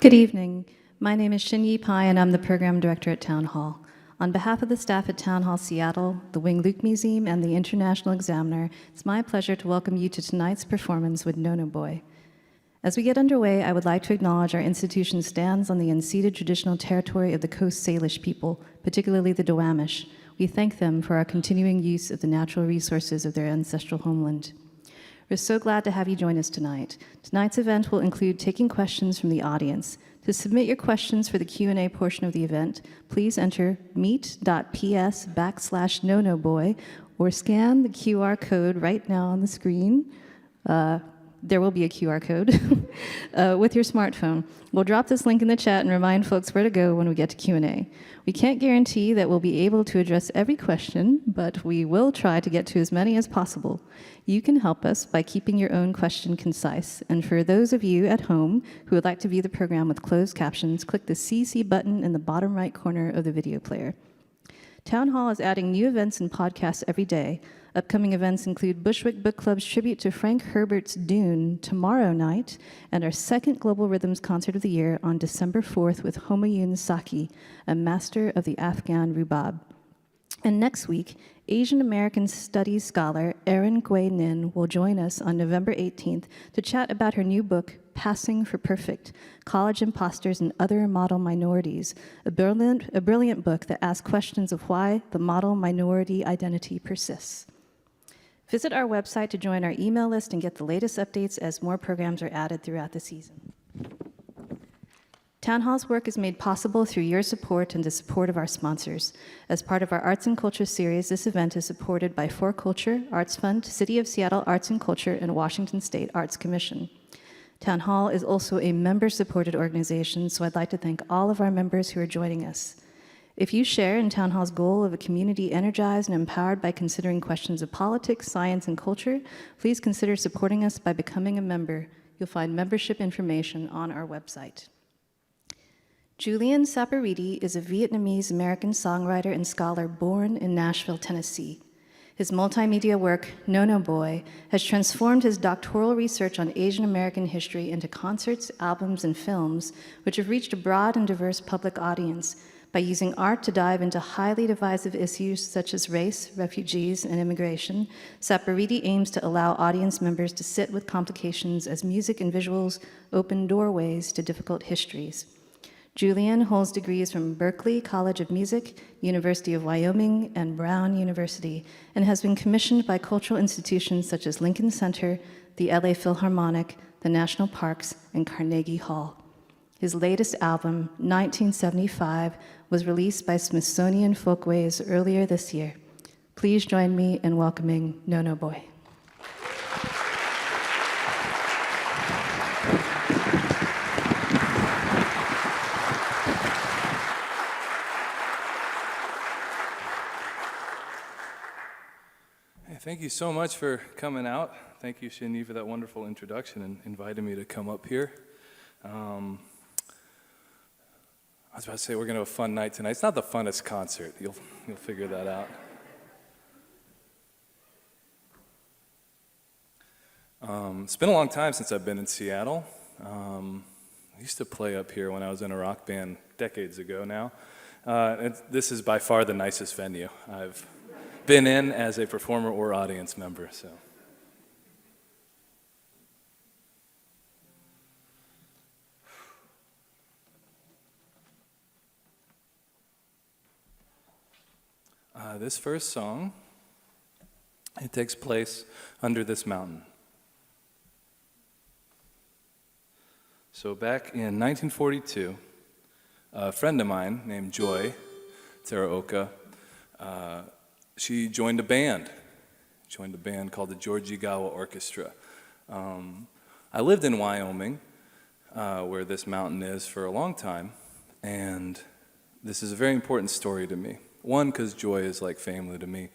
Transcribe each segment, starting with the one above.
Good evening. My name is Shinyi Pai, and I'm the program director at Town Hall. On behalf of the staff at Town Hall Seattle, the Wing Luke Museum, and the International Examiner, it's my pleasure to welcome you to tonight's performance with No No Boy. As we get underway, I would like to acknowledge our institution stands on the unceded traditional territory of the Coast Salish people, particularly the Duwamish. We thank them for our continuing use of the natural resources of their ancestral homeland. We're so glad to have you join us tonight. Tonight's event will include taking questions from the audience. To submit your questions for the Q&A portion of the event, please enter meet.ps/nonoboy or scan the QR code right now on the screen. There will be a QR code with your smartphone. We'll drop this link in the chat and remind folks where to go when we get to Q&A. We can't guarantee that we'll be able to address every question, but we will try to get to as many as possible. You can help us by keeping your own question concise. And for those of you at home who would like to view the program with closed captions, click the CC button in the bottom right corner of the video player. Town Hall is adding new events and podcasts every day. Upcoming events include Bushwick Book Club's tribute to Frank Herbert's Dune tomorrow night, and our second Global Rhythms concert of the year on December 4th with Homayun Saki, a master of the Afghan rubab. And next week, Asian American Studies scholar Erin Gui Nin will join us on November 18th to chat about her new book, Passing for Perfect, College Imposters and Other Model Minorities, a brilliant book that asks questions of why the model minority identity persists. Visit our website to join our email list and get the latest updates as more programs are added throughout the season. Town Hall's work is made possible through your support and the support of our sponsors. As part of our Arts and Culture series, this event is supported by For Culture, Arts Fund, City of Seattle Arts and Culture, and Washington State Arts Commission. Town Hall is also a member-supported organization, so I'd like to thank all of our members who are joining us. If you share in Town Hall's goal of a community energized and empowered by considering questions of politics, science, and culture, please consider supporting us by becoming a member. You'll find membership information on our website. Julian Saporiti is a Vietnamese-American songwriter and scholar born in Nashville, Tennessee. His multimedia work, No No Boy, has transformed his doctoral research on Asian American history into concerts, albums, and films, which have reached a broad and diverse public audience by using art to dive into highly divisive issues such as race, refugees, and immigration. Saporiti aims to allow audience members to sit with complications as music and visuals open doorways to difficult histories. Julian holds degrees from Berklee College of Music, University of Wyoming, and Brown University, and has been commissioned by cultural institutions such as Lincoln Center, the LA Philharmonic, the National Parks, and Carnegie Hall. His latest album, 1975, was released by Smithsonian Folkways earlier this year. Please join me in welcoming No No Boy. Thank you so much for coming out. Thank you, Shinyi, for that wonderful introduction and inviting me to come up here. I was about to say we're going to have a fun night tonight. It's not the funnest concert. You'll figure that out. It's been a long time since I've been in Seattle. I used to play up here when I was in a rock band decades ago now. This is by far the nicest venue I've been in as a performer or audience member. So. This first song, it takes place under this mountain. So back in 1942, a friend of mine named Joy Teraoka, she joined a band called the Georgie-Gawa Orchestra. I lived in Wyoming, where this mountain is, for a long time, and this is a very important story to me. One, because Joy is like family to me,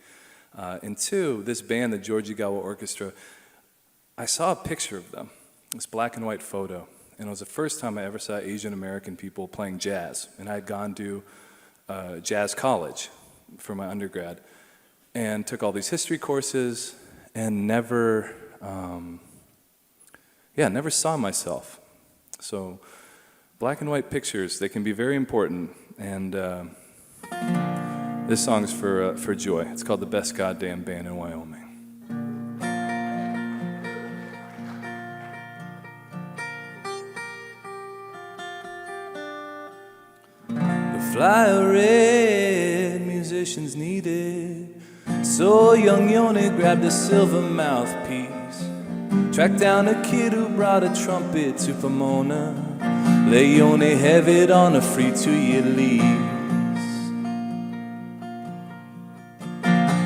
and two, this band, the Georgie-Gawa Orchestra, I saw a picture of them, this black and white photo, and it was the first time I ever saw Asian American people playing jazz, and I had gone to jazz college for my undergrad, and took all these history courses, and never saw myself. So black and white pictures, they can be very important, and this song's for Joy. It's called The Best Goddamn Band in Wyoming. The flyer red musicians needed, so young Yoni grabbed a silver mouthpiece, tracked down a kid who brought a trumpet to Pomona. Leone have it on a free 2-year lease.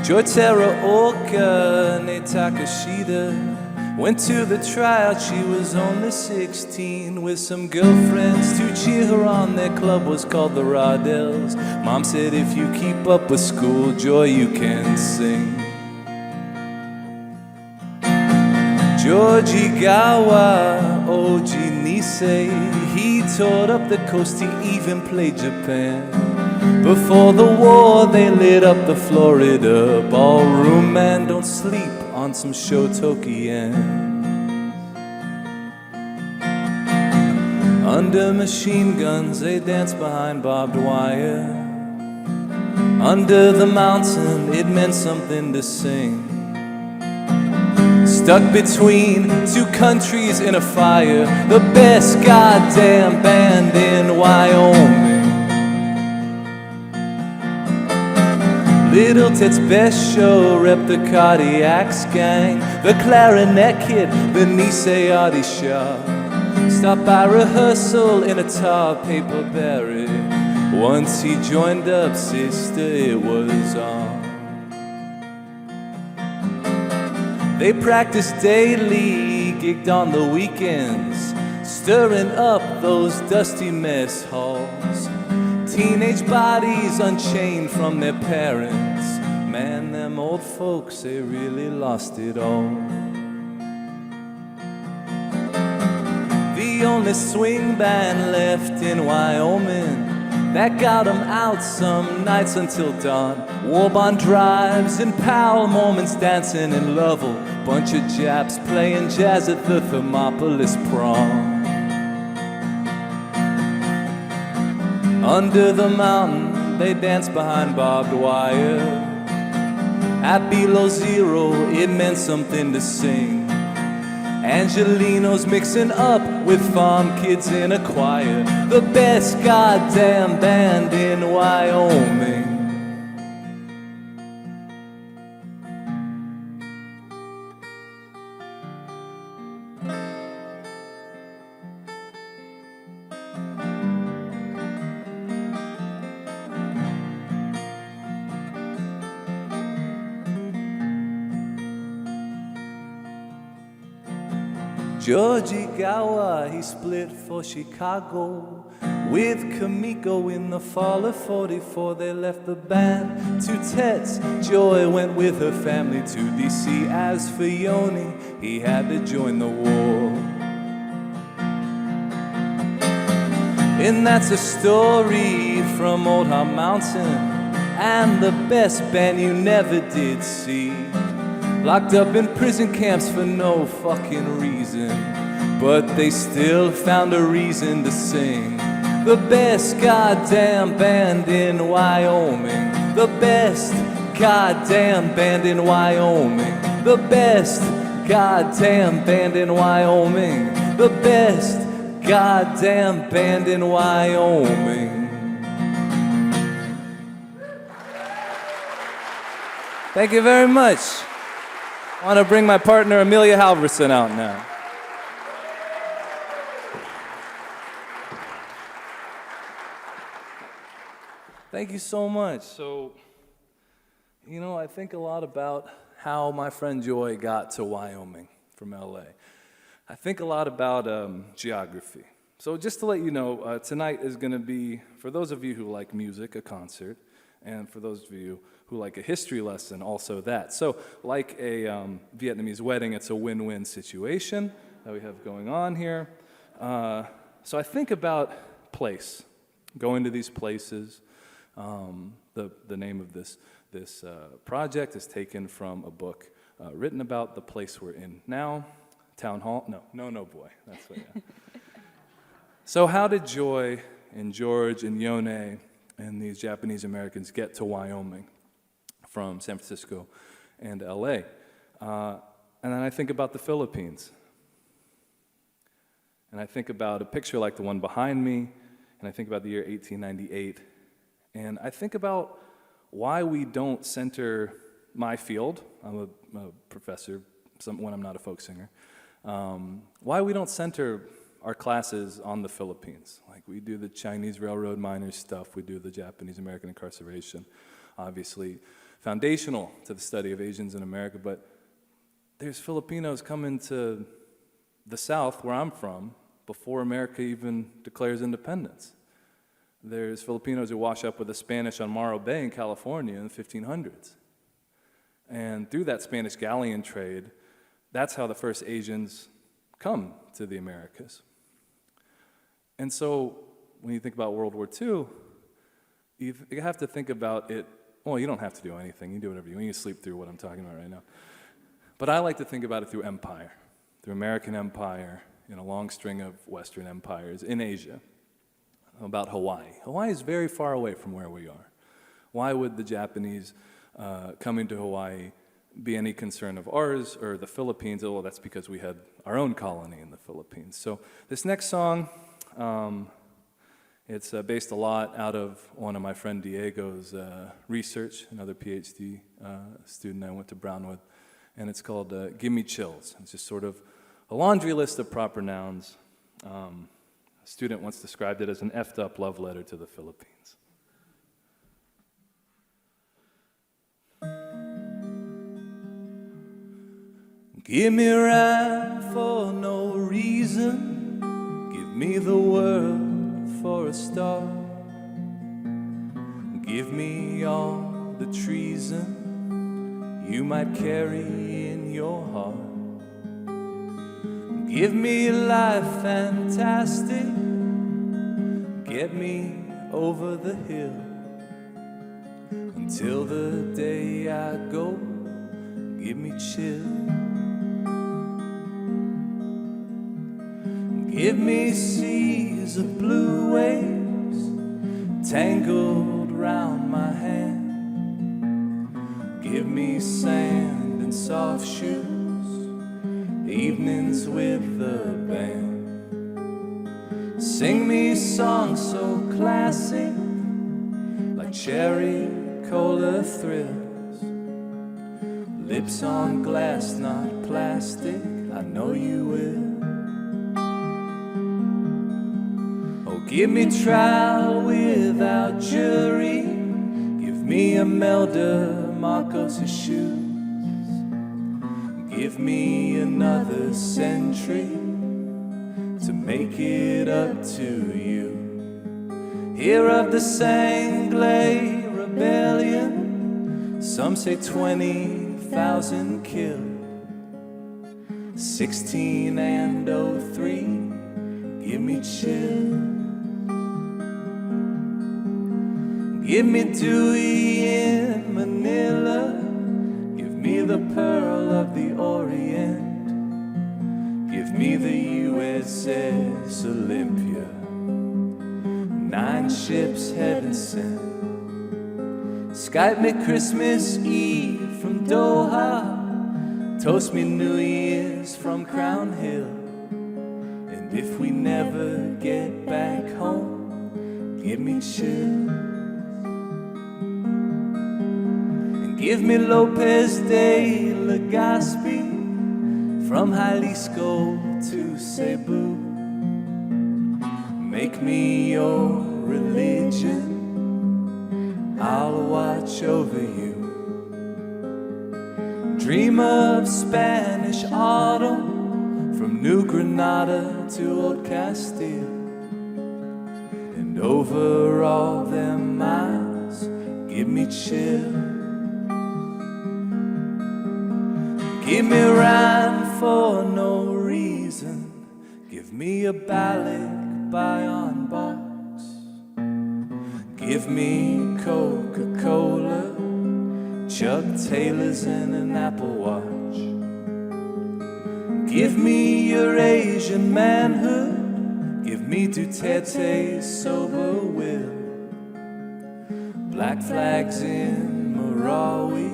Joy Teraoka Takashita went to the tryout. She was only 16 with some girlfriends to cheer her on. Their club was called the Rawdells. Mom said, if you keep up with school, Joy, you can sing. Georgie Gawa, Oji Nisei, he toured up the coast, he even played Japan. Before the war, they lit up the Florida ballroom. Man, don't sleep on some Shotokian. Under machine guns, they danced behind barbed wire. Under the mountain, it meant something to sing. Stuck between two countries in a fire, the best goddamn band in Wyoming. Little Ted's best show rep the Cardiacs gang, the clarinet kid, the Nisei Artie Shaw. Stopped by rehearsal in a tar paper barrel. Once he joined up, sister, it was on. They practiced daily, gigged on the weekends, stirring up those dusty mess halls. Teenage bodies unchained from their parents. Man, them old folks, they really lost it all. The only swing band left in Wyoming that got them out some nights until dawn. War-bond drives and Powell Mormons dancing in Lovell. Bunch of Japs playing jazz at the Thermopolis prom. Under the mountain, they danced behind barbed wire. At below zero, it meant something to sing. Angelinos mixing up with farm kids in a choir. The best goddamn band in Wyoming. Georgie Gawa, he split for Chicago with Kamiko in the fall of 44. They left the band to Tets. Joy went with her family to D.C. As for Yoni, he had to join the war. And that's a story from Old Hot Mountain, and the best band you never did see. Locked up in prison camps for no fucking reason, but they still found a reason to sing. The best goddamn band in Wyoming. The best goddamn band in Wyoming. The best goddamn band in Wyoming. The best goddamn band in Wyoming. Thank you very much. I want to bring my partner Amelia Halverson out now. Thank you so much. So, you know, I think a lot about how my friend Joy got to Wyoming from LA. I think a lot about geography. So just to let you know, tonight is going to be, for those of you who like music, a concert, and for those of you who like a history lesson, also that. So like a Vietnamese wedding, it's a win-win situation that we have going on here. So I think about place, going to these places. The name of this project is taken from a book written about the place we're in now, Town Hall. No, boy. That's what. Yeah. So how did Joy and George and Yone and these Japanese Americans get to Wyoming from San Francisco and LA? And then I think about the Philippines. And I think about a picture like the one behind me, and I think about the year 1898. And I think about why we don't center my field. I'm a professor when I'm not a folk singer. Why we don't center our classes on the Philippines. Like, we do the Chinese railroad miners stuff, we do the Japanese-American incarceration, obviously foundational to the study of Asians in America, but there's Filipinos coming to the South, where I'm from, before America even declares independence. There's Filipinos who wash up with the Spanish on Morro Bay in California in the 1500s. And through that Spanish galleon trade, that's how the first Asians come to the Americas. And so when you think about World War II, you have to think about it. Well, you don't have to do anything. You can do whatever you want. You can sleep through what I'm talking about right now. But I like to think about it through empire, through American empire, in a long string of Western empires in Asia, about Hawaii. Hawaii is very far away from where we are. Why would the Japanese coming to Hawaii be any concern of ours or the Philippines? Oh, well, that's because we had our own colony in the Philippines. So this next song, it's based a lot out of one of my friend Diego's research, another PhD student I went to Brown with, and it's called Give Me Chills. It's just sort of a laundry list of proper nouns. A student once described it as an effed up love letter to the Philippines. Give me right for no reason, give me the world for a start. Give me all the treason you might carry in your heart. Give me life fantastic, get me over the hill, until the day I go, give me chill. Give me seas of blue waves tangled round my hand. Give me sand and soft shoes, evenings with the band. Sing me songs so classic, like cherry cola thrills. Lips on glass, not plastic, I know you will. Give me trial without jury, give me Imelda Marcos' shoes. Give me another century to make it up to you. Hear of the Sangley Rebellion, some say 20,000 killed. 16 and 03, give me chill. Give me Dewey in Manila, give me the pearl of the Orient, give me the USS Olympia, 9 ships heaven sent. Skype me Christmas Eve from Doha, toast me New Year's from Crown Hill. And if we never get back home, give me chill. Give me Lopez de Legazpi, from Jalisco to Cebu. Make me your religion, I'll watch over you. Dream of Spanish autumn, from New Granada to Old Castile. And over all them miles, give me chill. Give me rhyme for no reason, give me a ballad by on box. Give me Coca-Cola, Chuck Taylors and an Apple Watch. Give me your Asian manhood, Give me Duterte's sober will, black flags in Marawi,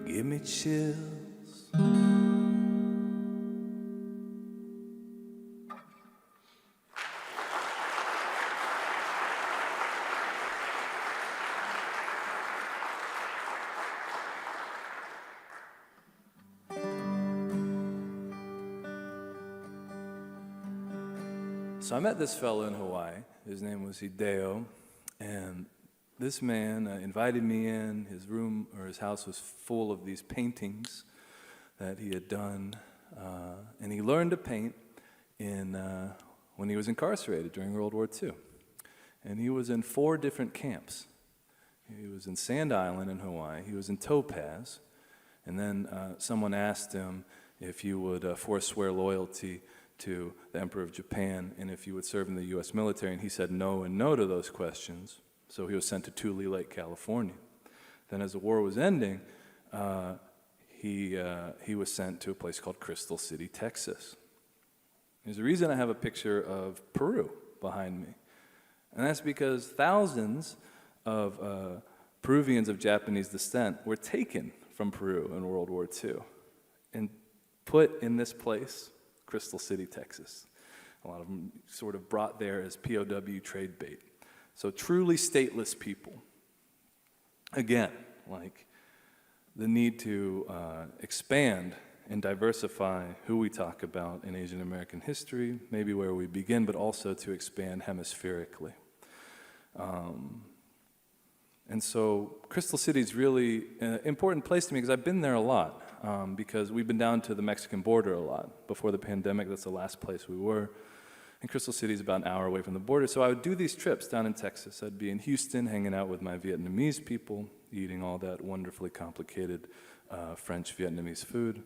give me chills. So I met this fellow in Hawaii. His name was Hideo, and this man invited me in. His room or his house was full of these paintings that he had done, and he learned to paint when he was incarcerated during World War II. And he was in 4 different camps. He was in Sand Island in Hawaii. He was in Topaz, and then someone asked him if he would forswear loyalty to the Emperor of Japan, and if you would serve in the U.S. military, and he said no and no to those questions. So he was sent to Tule Lake, California. Then as the war was ending, he was sent to a place called Crystal City, Texas. There's a reason I have a picture of Peru behind me, and that's because thousands of Peruvians of Japanese descent were taken from Peru in World War II and put in this place, Crystal City, Texas. A lot of them sort of brought there as POW trade bait. So truly stateless people. Again, like the need to expand and diversify who we talk about in Asian American history, maybe where we begin, but also to expand hemispherically. And so Crystal City is really an important place to me because I've been there a lot. Because we've been down to the Mexican border a lot. Before the pandemic, that's the last place we were. And Crystal City is about an hour away from the border. So I would do these trips down in Texas. I'd be in Houston hanging out with my Vietnamese people, eating all that wonderfully complicated French Vietnamese food,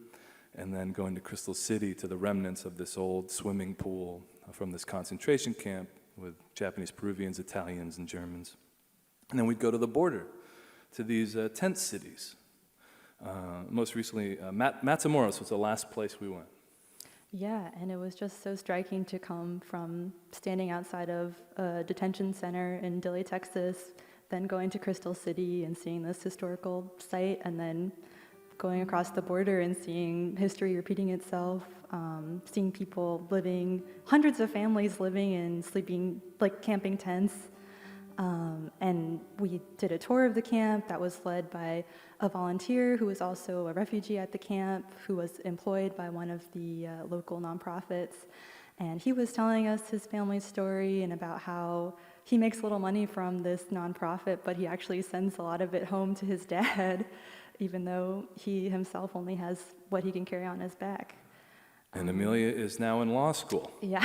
and then going to Crystal City to the remnants of this old swimming pool from this concentration camp with Japanese, Peruvians, Italians, and Germans. And then we'd go to the border, to these tent cities. Most recently, Matamoros was the last place we went. Yeah, and it was just so striking to come from standing outside of a detention center in Dilley, Texas, then going to Crystal City and seeing this historical site, and then going across the border and seeing history repeating itself, seeing people living, hundreds of families living in sleeping, like camping tents. And we did a tour of the camp that was led by a volunteer who was also a refugee at the camp, who was employed by one of the local nonprofits. And he was telling us his family's story and about how he makes little money from this nonprofit, but he actually sends a lot of it home to his dad, even though he himself only has what he can carry on his back. And Amelia is now in law school. Yeah.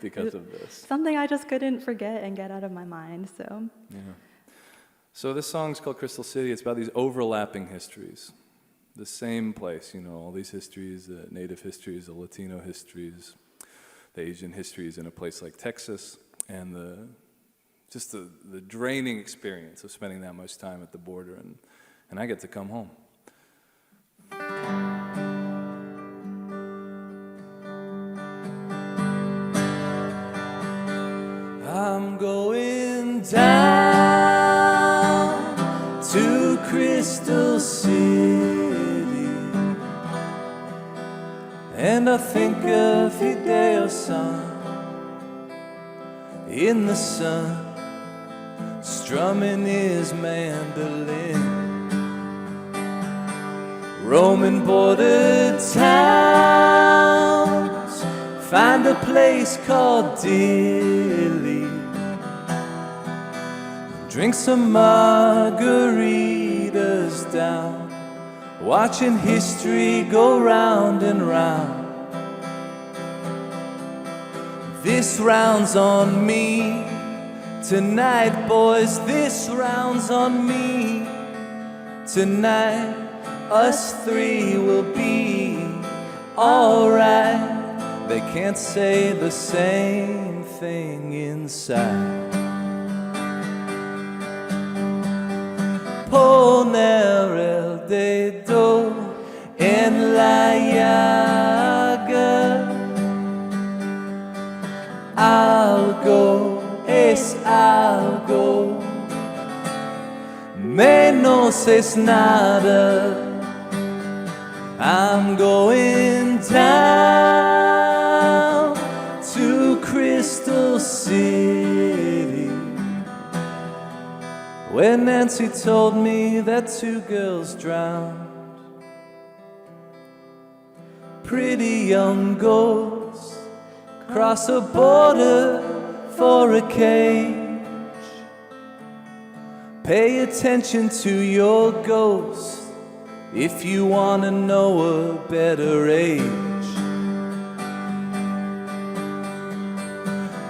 Because of this. Something I just couldn't forget and get out of my mind, so. Yeah. So this song's called Crystal City. It's about these overlapping histories. The same place, you know, all these histories, the Native histories, the Latino histories, the Asian histories in a place like Texas, and the draining experience of spending that much time at the border, and I get to come home. I'm going down to Crystal City, and I think of Hideo-san in the sun, strumming his mandolin. Roman border towns, find a place called Dilley, drink some margaritas down, watching history go round and round. This round's on me tonight, boys, this round's on me tonight. Us three will be alright. They can't say the same thing inside. Poner el dedo en la llaga, menos es nada. I'm going down to Crystal City, where Nancy told me that 2 girls drowned. Pretty young ghosts cross a border for a cage. Pay attention to your ghost if you want to know a better age.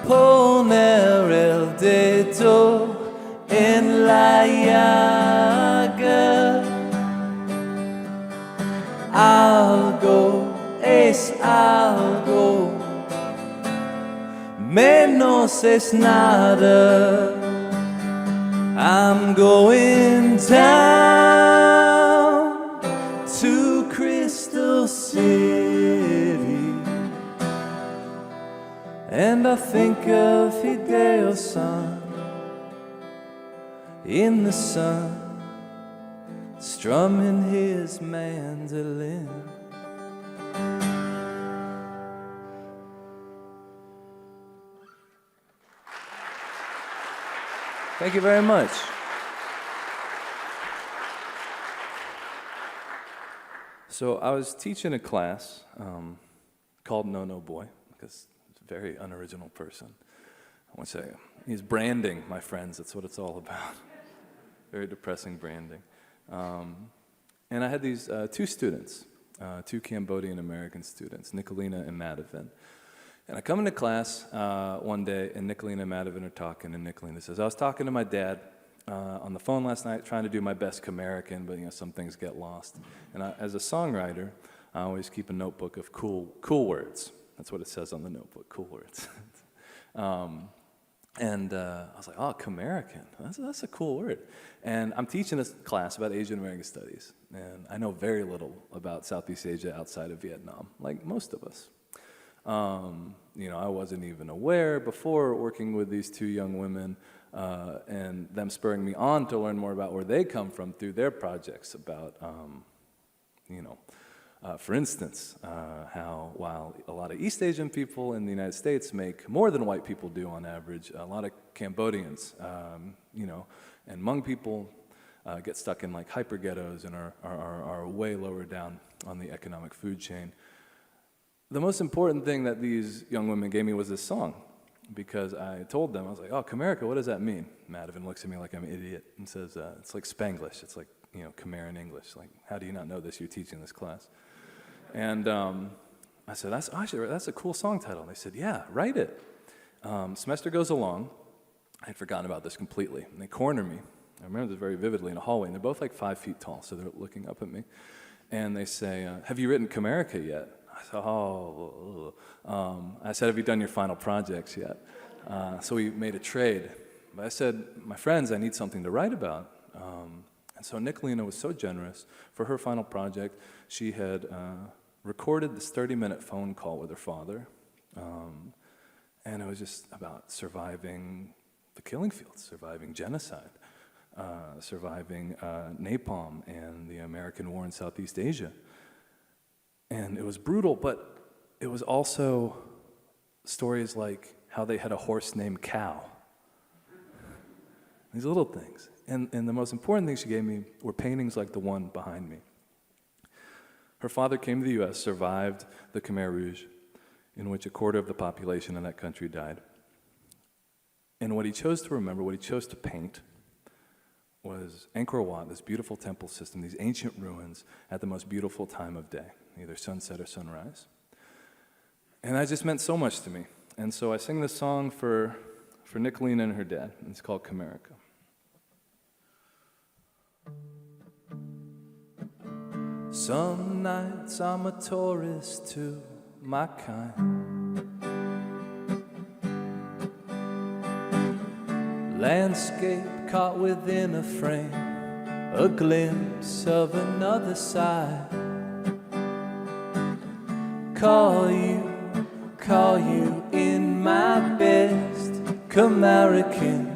Poner el dedo en la llaga. Algo es algo, menos es nada. I'm going down to Crystal City, and I think of Hideo-san in the sun, strumming his mandolin. Thank you very much. So I was teaching a class called No No Boy, because he's a very unoriginal person. I want to say he's branding, my friends. That's what it's all about. Very depressing branding. And I had these 2 students, 2 Cambodian-American students, Nicolina and Madhavan. And I come into class one day, and Nicolina and Madhavan are talking, and Nicolina says, I was talking to my dad on the phone last night, trying to do my best Camerican, but some things get lost. And as a songwriter, I always keep a notebook of cool words. That's what it says on the notebook, cool words. And I was like, oh, Camerican, that's a cool word. And I'm teaching this class about Asian American studies, and I know very little about Southeast Asia outside of Vietnam, like most of us. I wasn't even aware before working with these 2 young women and them spurring me on to learn more about where they come from through their projects about, for instance, how while a lot of East Asian people in the United States make more than white people do on average, a lot of Cambodians, and Hmong people get stuck in like hyper ghettos and are way lower down on the economic food chain. The most important thing that these young women gave me was this song, because I told them, I was like, oh, Camerica, what does that mean? Madhavan looks at me like I'm an idiot and says, it's like Spanglish. It's like, Khmer in English. Like, how do you not know this? You're teaching this class. And I said, that's a cool song title. And they said, yeah, write it. Semester goes along. I had forgotten about this completely. And they corner me. I remember this very vividly in a hallway. And they're both like 5 feet tall, so they're looking up at me. And they say, have you written Camerica yet? I said, I said, have you done your final projects yet? So we made a trade. But I said, my friends, I need something to write about. And so Nicolina was so generous. For her final project, she had recorded this 30-minute phone call with her father. And it was just about surviving the killing fields, surviving genocide, surviving napalm and the American war in Southeast Asia. And it was brutal, but it was also stories like how they had a horse named Cow. These little things. And the most important thing she gave me were paintings like the one behind me. Her father came to the U.S., survived the Khmer Rouge, in which 1/4 of the population in that country died. And what he chose to remember, what he chose to paint, was Angkor Wat, this beautiful temple system, these ancient ruins at the most beautiful time of day, either sunset or sunrise. And that just meant so much to me. And so I sing this song for Nicolina and her dad, and it's called Camerica. Some nights I'm a tourist to my kind. Landscape caught within a frame, a glimpse of another side. Call you in my best Camerican.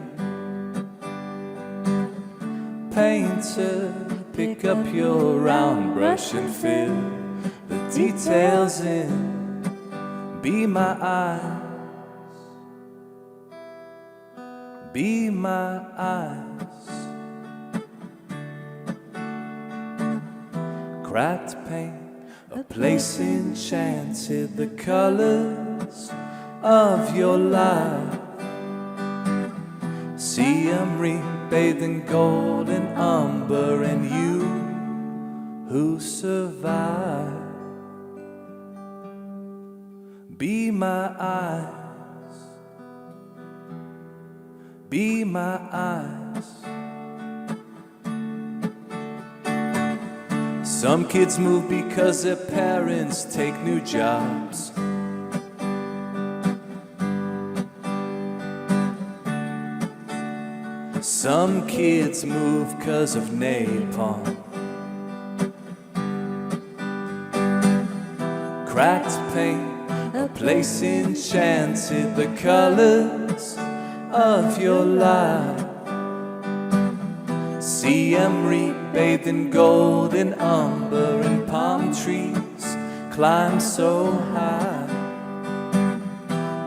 painter, pick up your round brush and fill the details in. Be my eyes, be my eyes. Cracked paint, a place enchanted, the colors of your life. See 'em bathed in gold and umber, and you who survive. Be my eyes, be my eyes. Some kids move because their parents take new jobs. Some kids move 'cause of napalm. Cracked paint, a place enchanted, the colors of your life. See 'em bathed in gold and umber, and palm trees climb so high.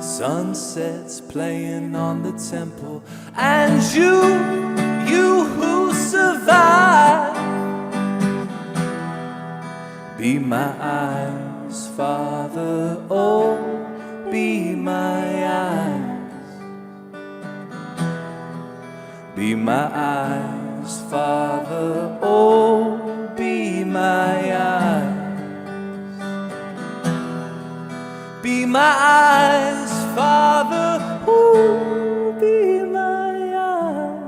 Sunsets playing on the temple, and you who survive. Be my eyes, Father, oh, be my eyes. Be my eyes, Father, oh, be my eyes. Be my eyes, Father, oh, be my eyes.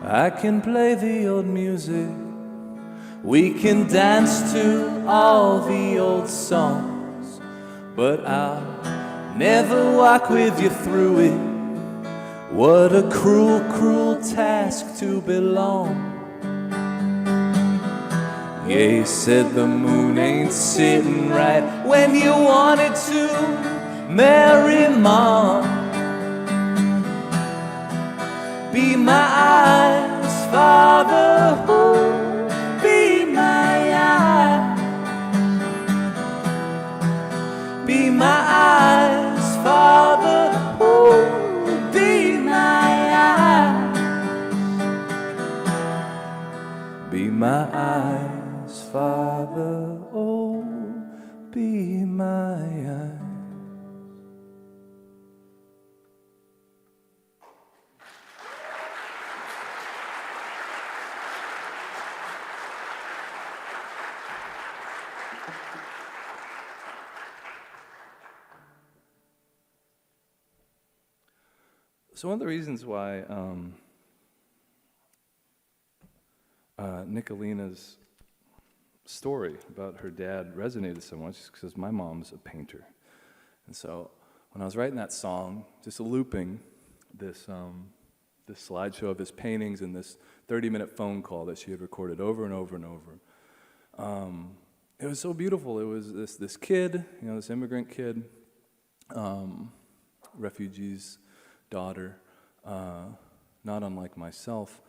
I can play the old music, we can dance to all the old songs, but I'll never walk with you through it. What a cruel, cruel task to belong. Yeah, you said the moon ain't sitting right when you wanted to marry Mom. Be my eyes, Father, oh, be my eyes. Be my eyes, Father, oh, be my eyes. Be my eyes, Father, oh, be my eyes. So one of the reasons why Nicolina's story about her dad resonated so much is because my mom's a painter. And so when I was writing that song, just looping this slideshow of his paintings and this 30-minute phone call that she had recorded over and over and over, it was so beautiful. It was this kid, this immigrant kid, refugee's daughter, not unlike myself,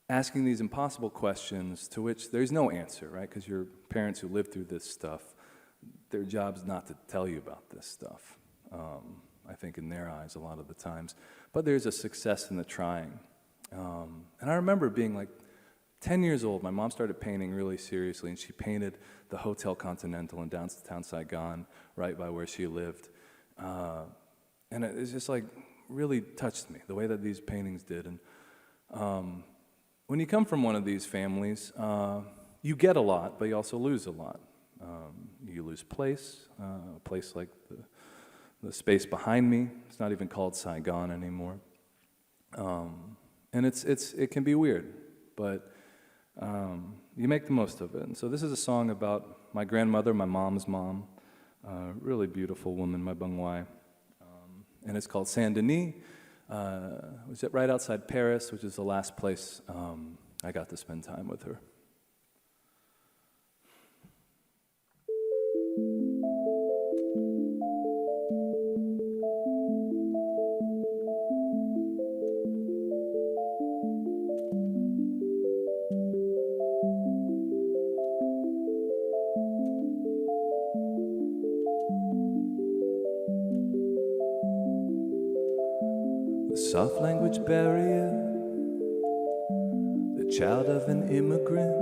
asking these impossible questions to which there's no answer, right? Because your parents who lived through this stuff, their job's not to tell you about this stuff, I think in their eyes a lot of the times. But there's a success in the trying. And I remember being like 10 years old, my mom started painting really seriously, and she painted the Hotel Continental in downtown Saigon, right by where she lived. And it's just like, really touched me, the way that these paintings did. And when you come from one of these families, you get a lot, but you also lose a lot. You lose place, a place like the space behind me. It's not even called Saigon anymore. And it can be weird, but you make the most of it. And so this is a song about my grandmother, my mom's mom, really beautiful woman, my Bangwai. And it's called Saint Denis. It was right outside Paris, which is the last place I got to spend time with her. The soft language barrier, the child of an immigrant.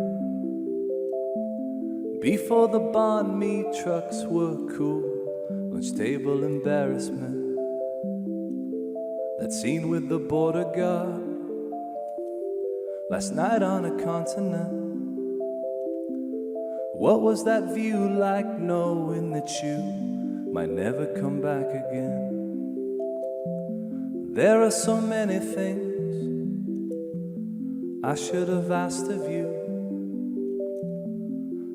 Before the bond meat trucks were cool, lunch table embarrassment. That scene with the border guard last night on a continent. What was that view like, knowing that you might never come back again? There are so many things I should have asked of you.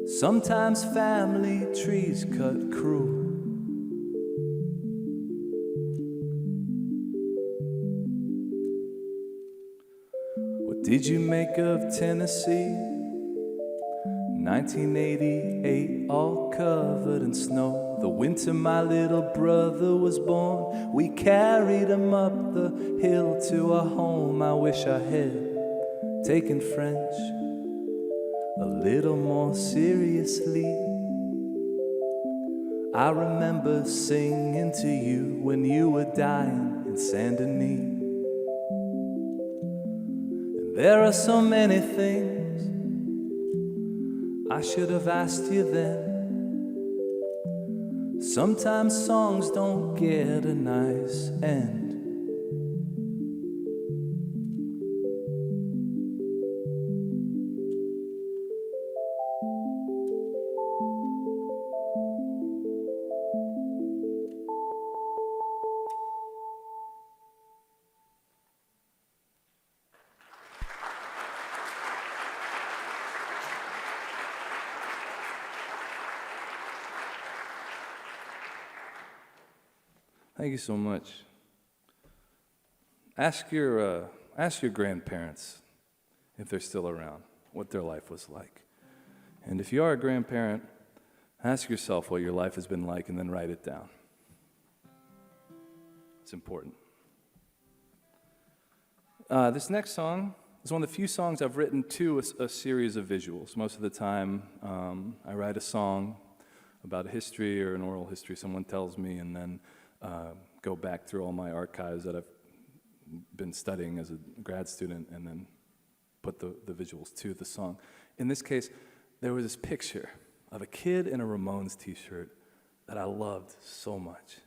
Sometimes family trees cut cruel. What did you make of Tennessee? 1988, all covered in snow. The winter my little brother was born, we carried him up the hill to our home. I wish I had taken French a little more seriously. I remember singing to you when you were dying in Saint Denis. And there are so many things I should have asked you then. Sometimes songs don't get a nice end. Thank you so much. Ask your grandparents, if they're still around, what their life was like. And if you are a grandparent, ask yourself what your life has been like and then write it down. It's important. This next song is one of the few songs I've written to a series of visuals. Most of the time, I write a song about a history or an oral history someone tells me, and then go back through all my archives that I've been studying as a grad student and then put the visuals to the song. In this case, there was this picture of a kid in a Ramones t-shirt that I loved so much.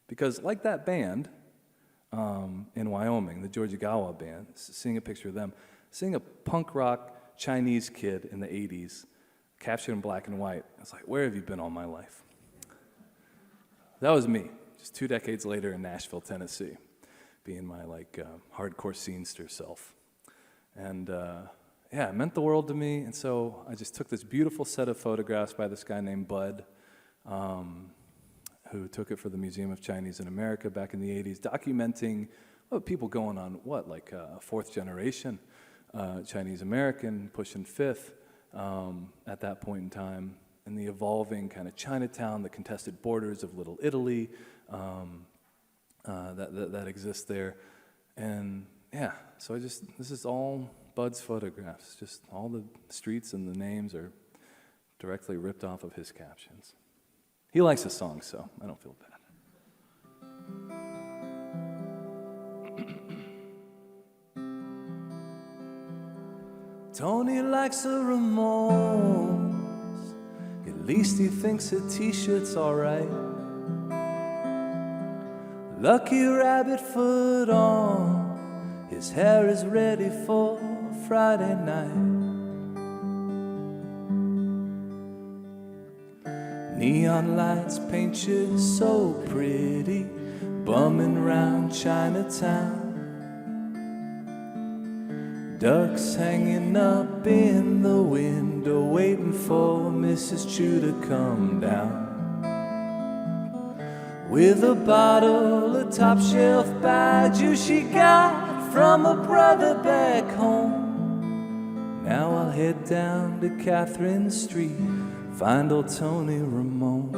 Because like that band in Wyoming, the WWII band, seeing a picture of them, seeing a punk rock Chinese kid in the 80s, captured in black and white, I was like, where have you been all my life? That was me. Just 2 decades later in Nashville, Tennessee, being my hardcore scenester self. And yeah, it meant the world to me, and so I just took this beautiful set of photographs by this guy named Bud, who took it for the Museum of Chinese in America back in the 80s, documenting people going on, a fourth generation Chinese-American, pushing fifth at that point in time, and the evolving kind of Chinatown, the contested borders of Little Italy, that exists there. And yeah, so this is all Bud's photographs, just all the streets and the names are directly ripped off of his captions. He likes the song, so I don't feel bad. Tony likes the Ramones, at least he thinks a t-shirt's alright. Lucky rabbit foot on, his hair is ready for Friday night. Neon lights paint you so pretty, bumming round Chinatown. Ducks hanging up in the window, waiting for Mrs. Chu to come down. With a bottle of top shelf baijiu she got from a brother back home. Now I'll head down to Catherine Street, find old Tony Ramone.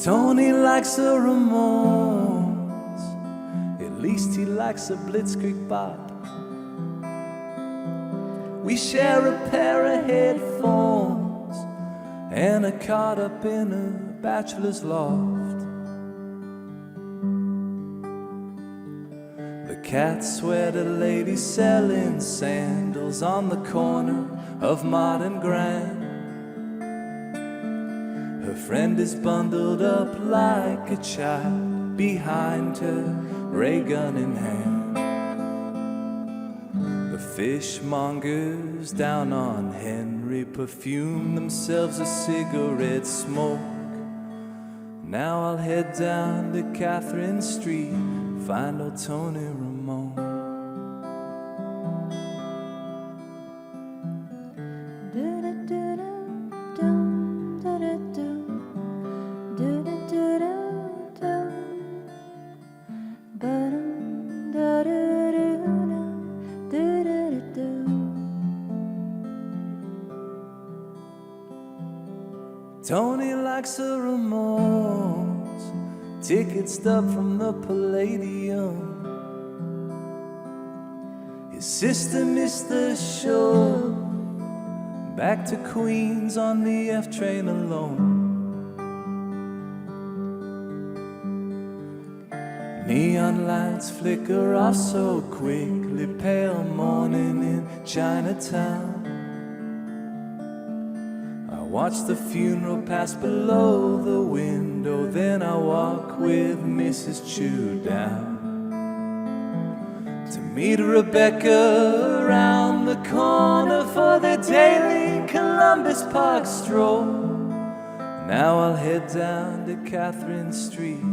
Tony likes the Ramones, at least he likes a Blitzkrieg bop. We share a pair of headphones and a cot up in a bachelor's loft. The cat sweater lady selling sandals on the corner of Mott and Grand. Her friend is bundled up like a child behind her, ray gun in hand. The fishmongers down on Henry perfume themselves a cigarette smoke. Now I'll head down to Catherine Street, find old Tony Ramone. Tony likes the Ramones, ticket stub from the Palladium. His sister missed the show, back to Queens on the F train alone. Neon lights flicker off so quickly, pale morning in Chinatown. Watch the funeral pass below the window, then I walk with Mrs. Chu down to meet Rebecca around the corner for the daily Columbus Park stroll. Now I'll head down to Catherine Street.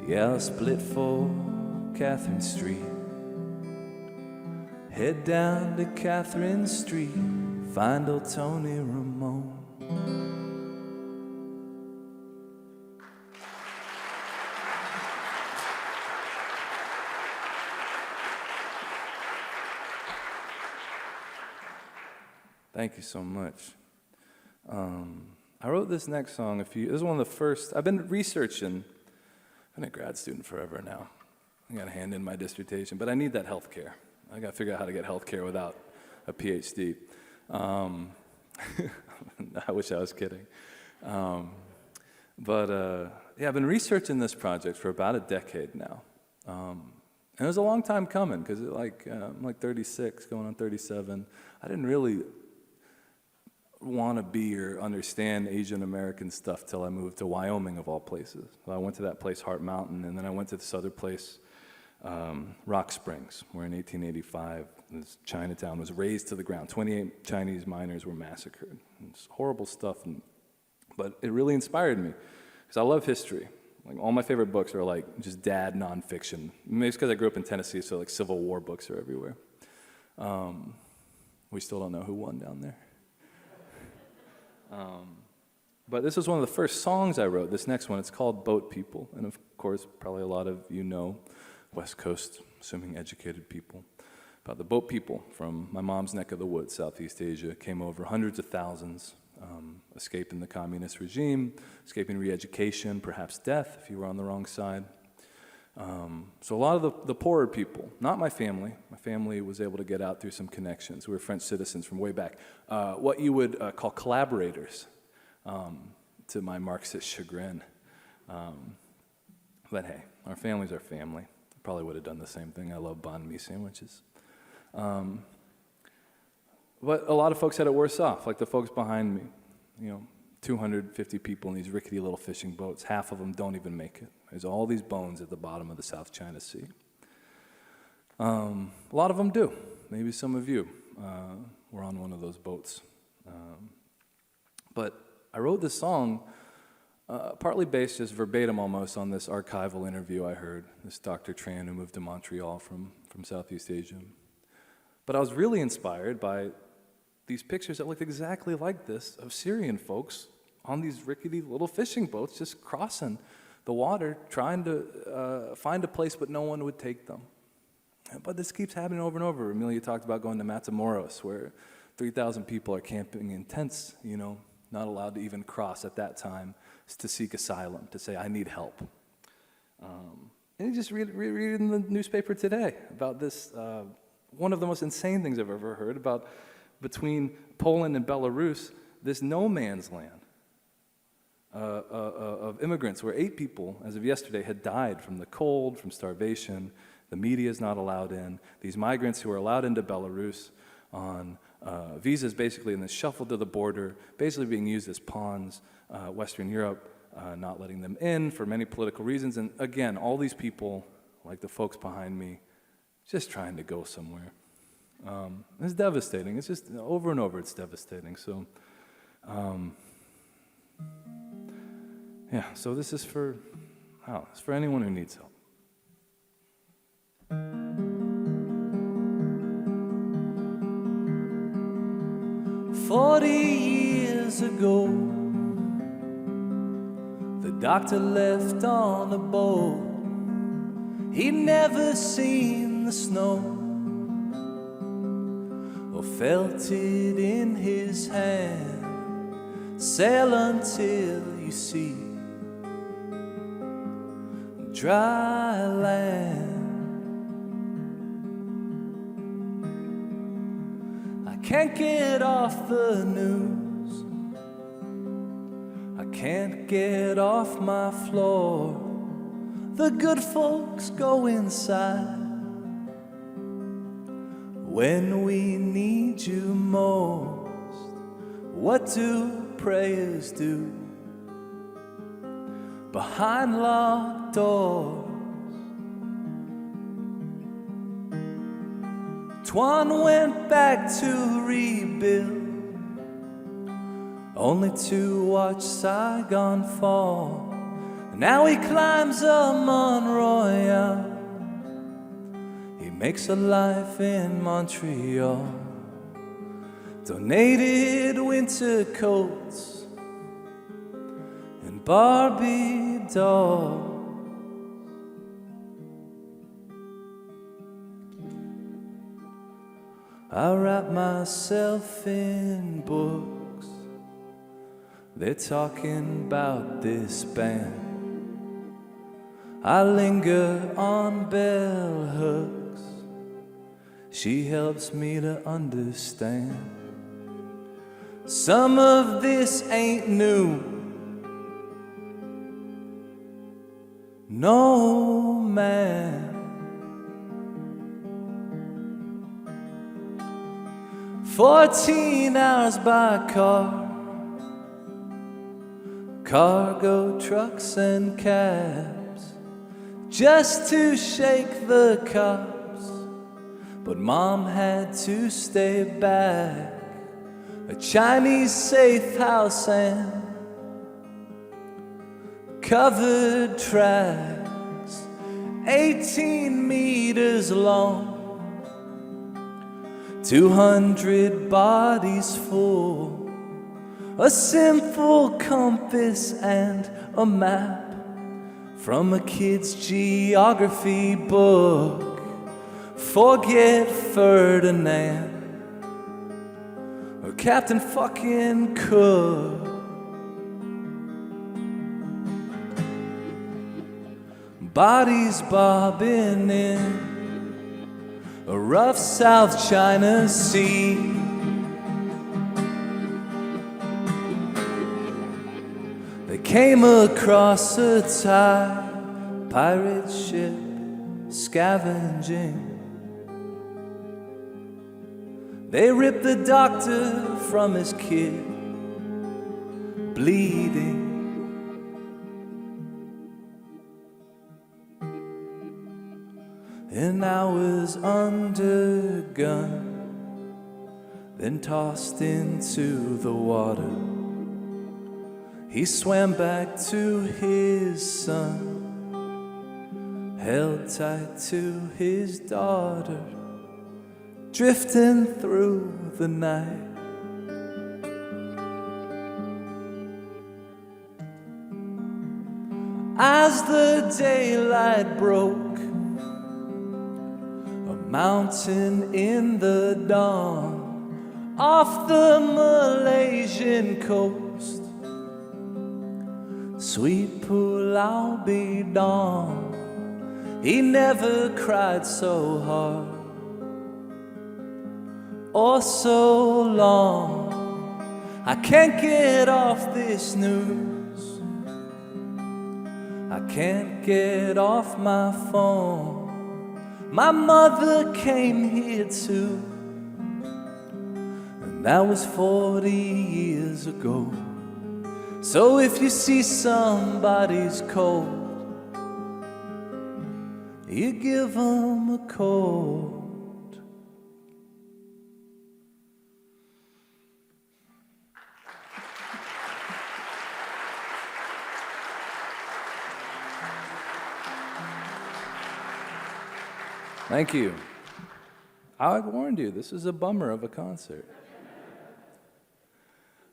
Yeah, I'll split for Catherine Street. Head down to Catherine Street, find old Tony Ramone. Thank you so much. I wrote this next song this is one of the first, I've been researching, I've been a grad student forever now. I gotta hand in my dissertation, but I need that health care. I gotta figure out how to get health care without a PhD. I wish I was kidding. Yeah, I've been researching this project for about a decade now. And it was a long time coming, because I'm like 36, going on 37. I didn't really want to be or understand Asian American stuff till I moved to Wyoming, of all places. So I went to that place, Heart Mountain, and then I went to this other place, Rock Springs, where in 1885, this Chinatown was razed to the ground. 28 Chinese miners were massacred. It's horrible stuff, but it really inspired me, because I love history. Like, all my favorite books are like just dad nonfiction. Maybe it's because I grew up in Tennessee, so like Civil War books are everywhere. We still don't know who won down there. But this was one of the first songs I wrote, this next one. It's called Boat People. And of course, probably a lot of you know, West Coast, assuming educated people, about the boat people from my mom's neck of the woods, Southeast Asia. Came over hundreds of thousands, escaping the communist regime, escaping re-education, perhaps death if you were on the wrong side. So a lot of the poorer people, not my family. My family was able to get out through some connections. We were French citizens from way back. What you would call collaborators, to my Marxist chagrin. But hey, our family's our family. I probably would have done the same thing. I love banh mi sandwiches. But a lot of folks had it worse off, like the folks behind me. 250 people in these rickety little fishing boats. Half of them don't even make it. There's all these bones at the bottom of the South China Sea. A lot of them do. Maybe some of you were on one of those boats. But I wrote this song partly based just verbatim almost on this archival interview I heard, this Dr. Tran who moved to Montreal from Southeast Asia. But I was really inspired by these pictures that looked exactly like this of Syrian folks on these rickety little fishing boats just crossing the water, trying to find a place, but no one would take them. But this keeps happening over and over. Amelia talked about going to Matamoros, where 3,000 people are camping in tents, not allowed to even cross at that time to seek asylum, to say, I need help. And you just read in the newspaper today about this, one of the most insane things I've ever heard about between Poland and Belarus, this no man's land of immigrants where 8 people, as of yesterday, had died from the cold, from starvation. The media is not allowed in. These migrants who are allowed into Belarus on visas basically, and then shuffled to the border, basically being used as pawns, Western Europe not letting them in for many political reasons. And again, all these people, like the folks behind me, just trying to go somewhere. It's devastating. It's just over and over, it's devastating. So, yeah, so this is for, it's for anyone who needs help. 40 years ago, the doctor left on a boat. He'd never seen the snow or felt it in his hand. Sail until you see dry land. I can't get off the news, I can't get off my floor. The good folks go inside when we need you most. What do prayers do behind locked doors? Twan went back to rebuild, only to watch Saigon fall. Now he climbs a Mont Royal, he makes a life in Montreal. Donated winter coats and Barbie dolls. I wrap myself in books, they're talking about this band. I linger on bell hooks, she helps me to understand. Some of this ain't new, no man. 14 hours by car, cargo trucks and cabs, just to shake the cops. But Mom had to stay back, a Chinese safe house and covered tracks, 18 meters long, 200 bodies full, a simple compass and a map from a kid's geography book. Forget Ferdinand or Captain fucking Cook. Bodies bobbing in a rough South China Sea. They came across a Thai pirate ship scavenging. They ripped the doctor from his kid, bleeding. And I was undergun, then tossed into the water. He swam back to his son, held tight to his daughter, drifting through the night. As the daylight broke, mountain in the dawn, off the Malaysian coast, sweet Pulau Bidong. He never cried so hard or so long. I can't get off this news, I can't get off my phone. My mother came here too, and that was 40 years ago. So if you see somebody's cold, you give them a cold. Thank you. I warned you, this is a bummer of a concert.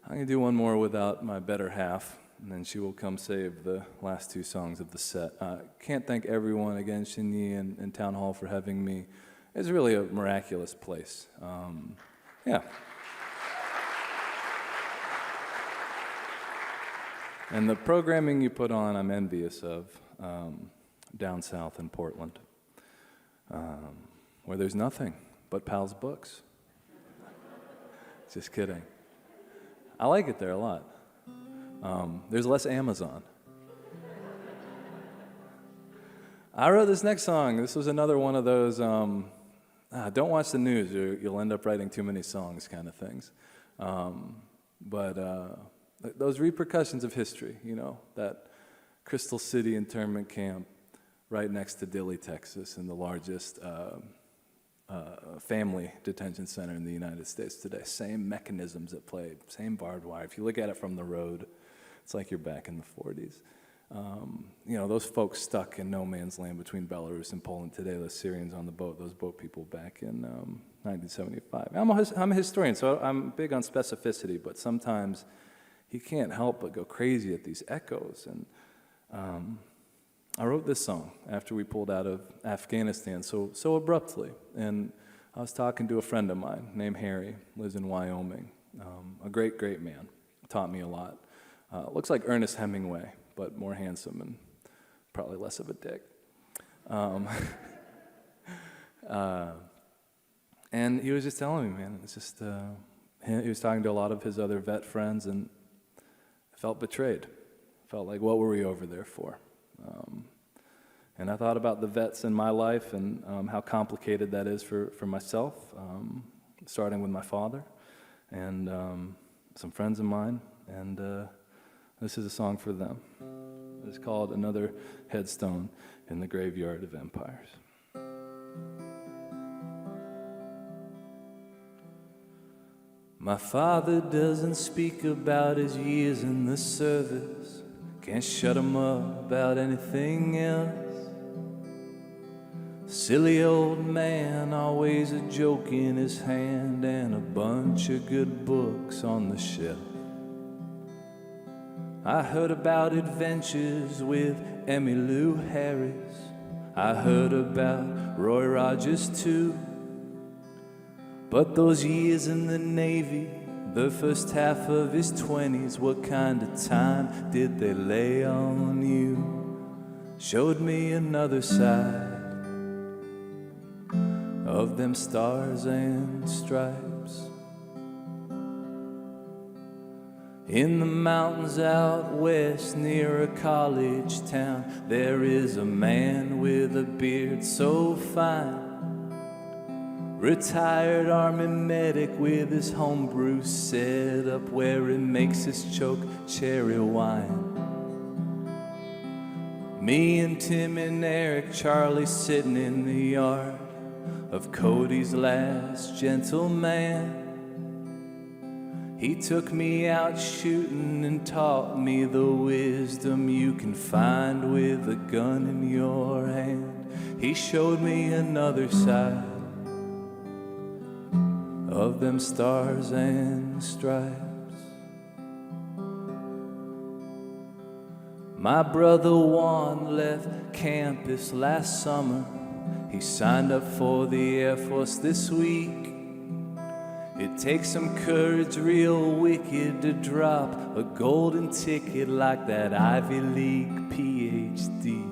I'm going to do one more without my better half, and then she will come save the last two songs of the set. Can't thank everyone again, Shinyi and Town Hall, for having me. It's really a miraculous place. Yeah. And the programming you put on, I'm envious of, down south in Portland. Where there's nothing but Pal's books. Just kidding. I like it there a lot. There's less Amazon. I wrote this next song. This was another one of those, don't watch the news, you'll end up writing too many songs kind of things. But those repercussions of history, you know, that Crystal City internment camp, right next to Dilley, Texas, and the largest family detention center in the United States today. Same mechanisms at play, same barbed wire. If you look at it from the road, it's like you're back in the 40s. You know, those folks stuck in no man's land between Belarus and Poland today, those Syrians on the boat, those boat people back in 1975. I'm a historian, so I'm big on specificity, but sometimes you can't help but go crazy at these echoes. And I wrote this song after we pulled out of Afghanistan so abruptly, and I was talking to a friend of mine named Harry, lives in Wyoming, a great man, taught me a lot. Looks like Ernest Hemingway, but more handsome and probably less of a dick. And he was just telling me, man, it's just, he was talking to a lot of his other vet friends, and I felt betrayed. Felt like, what were we over there for? And I thought about the vets in my life and how complicated that is for myself, starting with my father and some friends of mine, and this is a song for them. It's called Another Headstone in the Graveyard of Empires. My father doesn't speak about his years in the service, can't shut him up about anything else. Silly old man, always a joke in his hand and a bunch of good books on the shelf. I heard about adventures with Emmylou Harris. I heard about Roy Rogers too. But those years in the Navy, the first half of his 20s, what kind of time did they lay on you? Showed me another side of them stars and stripes. In the mountains out west near a college town, there is a man with a beard so fine. Retired army medic with his homebrew set up where he makes his choke cherry wine. Me and Tim and Eric, Charlie sitting in the yard of Cody's last gentleman. He took me out shooting and taught me the wisdom you can find with a gun in your hand. He showed me another side of them stars and stripes. My brother Juan left campus last summer. He signed up for the Air Force this week. It takes some courage real wicked to drop a golden ticket like that Ivy League PhD.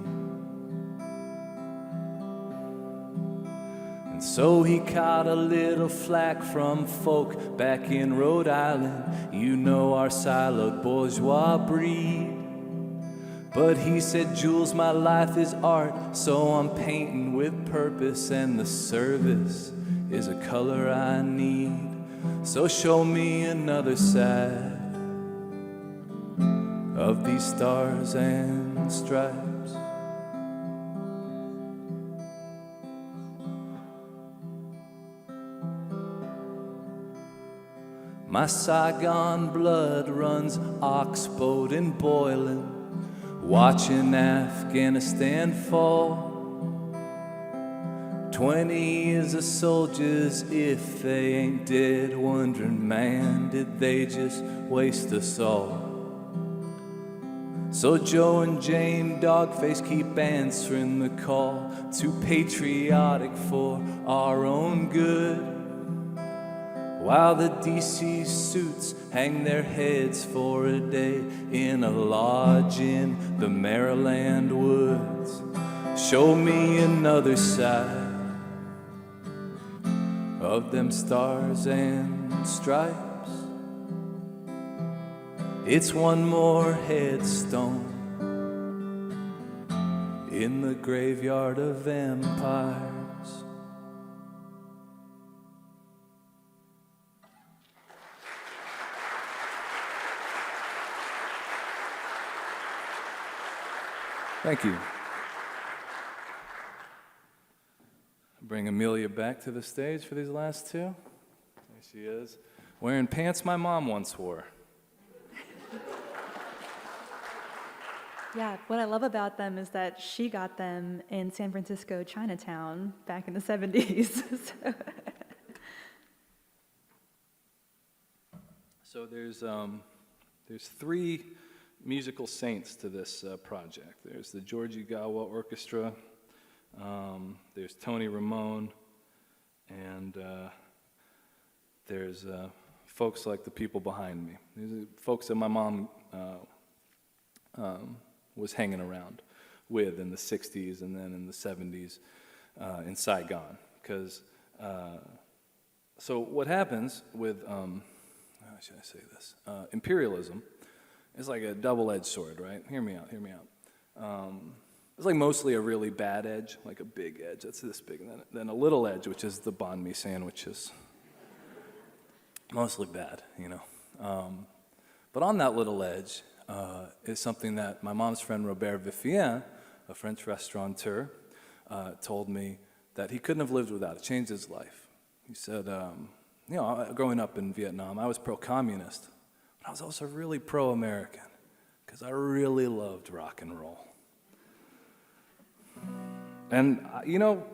And so he caught a little flack from folk back in Rhode Island. You know our siloed bourgeois breed. But he said, Jules, my life is art, so I'm painting with purpose, and the service is a color I need. So show me another side of these stars and stripes. My Saigon blood runs oxbow and boiling, watching Afghanistan fall. 20 years of soldiers, if they ain't dead, wondering, man, did they just waste us all? So Joe and Jane Dogface keep answering the call, too patriotic for our own good, while the DC suits hang their heads for a day in a lodge in the Maryland woods. Show me another side of them stars and stripes. It's one more headstone in the graveyard of empires. Thank you. Bring Amelia back to the stage for these last two. There she is, wearing pants my mom once wore. Yeah, what I love about them is that she got them in San Francisco Chinatown back in the 70s. So there's three musical saints to this project. There's the Georgie Gawa Orchestra, there's Tony Ramone, and there's folks like the people behind me. These are folks that my mom was hanging around with in the 60s and then in the 70s in Saigon. Because, so what happens with, how should I say this? Imperialism is like a double-edged sword, right? Hear me out, hear me out. It's like mostly a really bad edge, like a big edge, that's this big, and then a little edge, which is the banh mi sandwiches. Mostly bad, you know. But on that little edge is something that my mom's friend Robert Vifien, a French restaurateur, told me that he couldn't have lived without. It changed his life. He said, you know, growing up in Vietnam, I was pro-communist, but I was also really pro-American, because I really loved rock and roll. And, you know,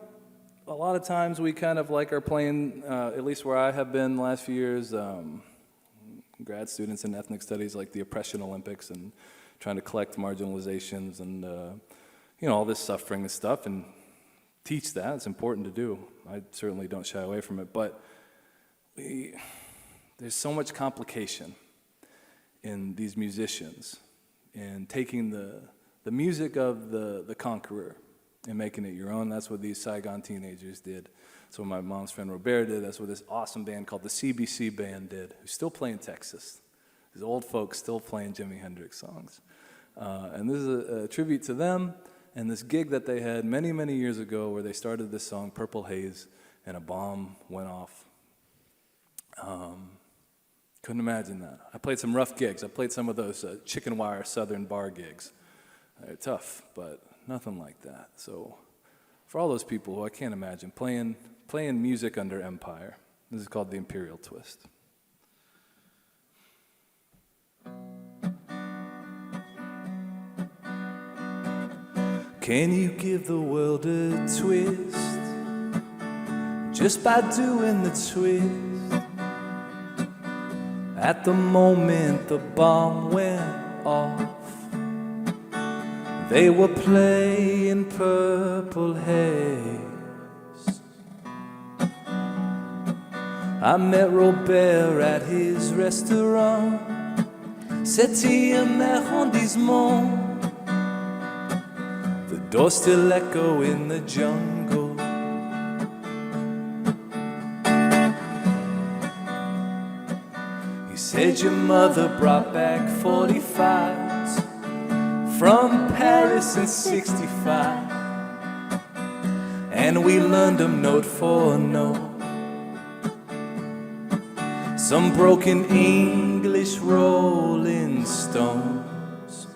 a lot of times we kind of like are playing, at least where I have been the last few years, grad students in ethnic studies, like the Oppression Olympics, and trying to collect marginalizations and, you know, all this suffering and stuff, and teach that. It's important to do. I certainly don't shy away from it, but there's so much complication in these musicians, and taking the music of the conqueror and making it your own. That's what these Saigon teenagers did. That's what my mom's friend Robert did. That's what this awesome band called the CBC Band did, who's still playing Texas. These old folks still playing Jimi Hendrix songs. And this is a tribute to them and this gig that they had many, many years ago where they started this song, Purple Haze, and a bomb went off. Couldn't imagine that. I played some rough gigs. I played some of those chicken wire southern bar gigs. They're tough, but nothing like that. So for all those people who I can't imagine playing music under empire, this is called the Imperial Twist. Can you give the world a twist just by doing the twist? At the moment the bomb went off, they were playing Purple Haze. I met Robert at his restaurant, septième arrondissement. The doors still echo in the jungle. He said your mother brought back 45s from Paris in '65, and we learned them note for note. Some broken English Rolling Stones,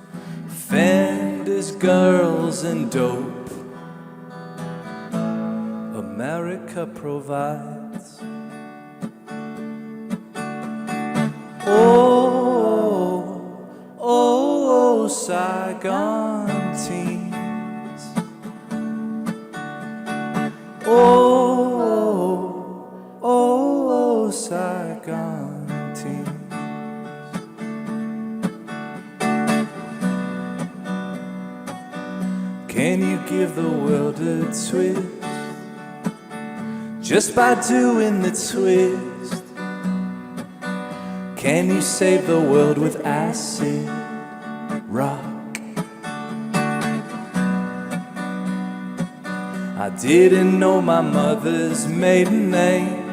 Fenders, girls, and dope. America provides. Oh, oh, oh, Saigon teens. Oh, oh, oh, Saigon teens. Can you give the world a twist just by doing the twist? Can you save the world with acid rock? I didn't know my mother's maiden name.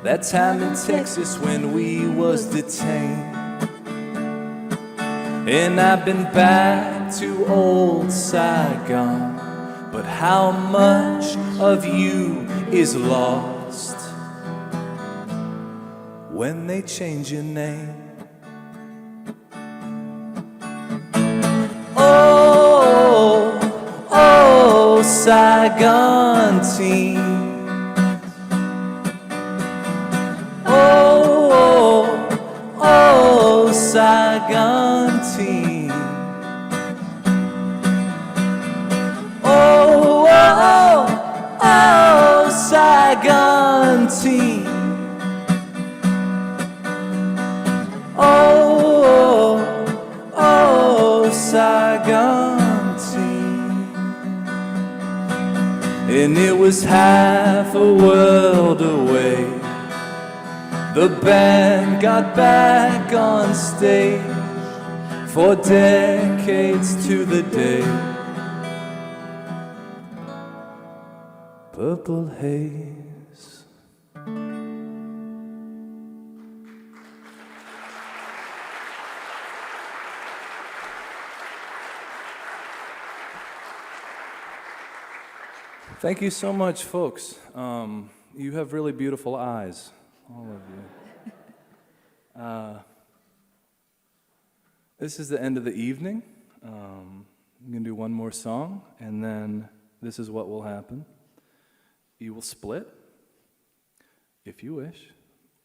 That time in Texas when we was detained. And I've been back to old Saigon, but how much of you is lost when they change your name? Oh, oh, Saigon teens. Oh, oh, Saigon teens. Oh, oh, oh, Saigon teens. Oh, oh, Saigon teens. And it was half a world away. The band got back on stage for decades to the day. Purple haze. Thank you so much, folks. You have really beautiful eyes, all of you. This is the end of the evening. I'm going to do one more song, and then this is what will happen. You will split, if you wish,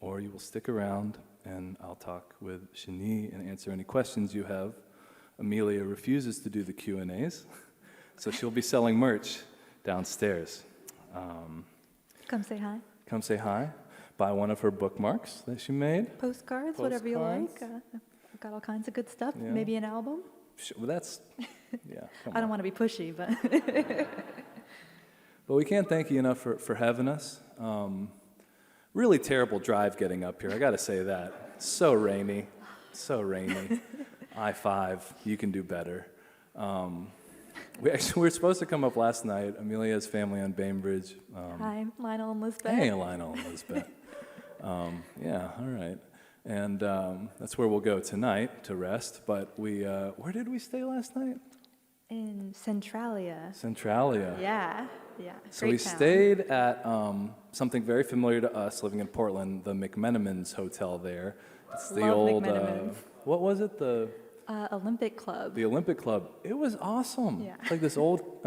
or you will stick around, and I'll talk with Shani and answer any questions you have. Amelia refuses to do the Q&As, so she'll be selling merch downstairs. Come say hi. Come say hi. Buy one of her bookmarks that she made. Postcards, whatever you like. I've got all kinds of good stuff. Yeah. Maybe an album. Well, that's, yeah. I don't want to be pushy, but But we can't thank you enough for having us. Really terrible drive getting up here, I gotta say that. So rainy, so rainy. I-5, you can do better. We were supposed to come up last night. Amelia's family on Bainbridge. hi, Lionel and Lisbeth. Hey, Lionel and Lisbeth. Yeah, all right. And that's where we'll go tonight to rest. But we, where did we stay last night? In Centralia. Centralia. Yeah, yeah. So we stayed at something very familiar to us living in Portland, the McMenamins Hotel there. It's the Love old, McMenamins. what was it? The Olympic Club. The Olympic Club. It was awesome. Yeah. It's like this old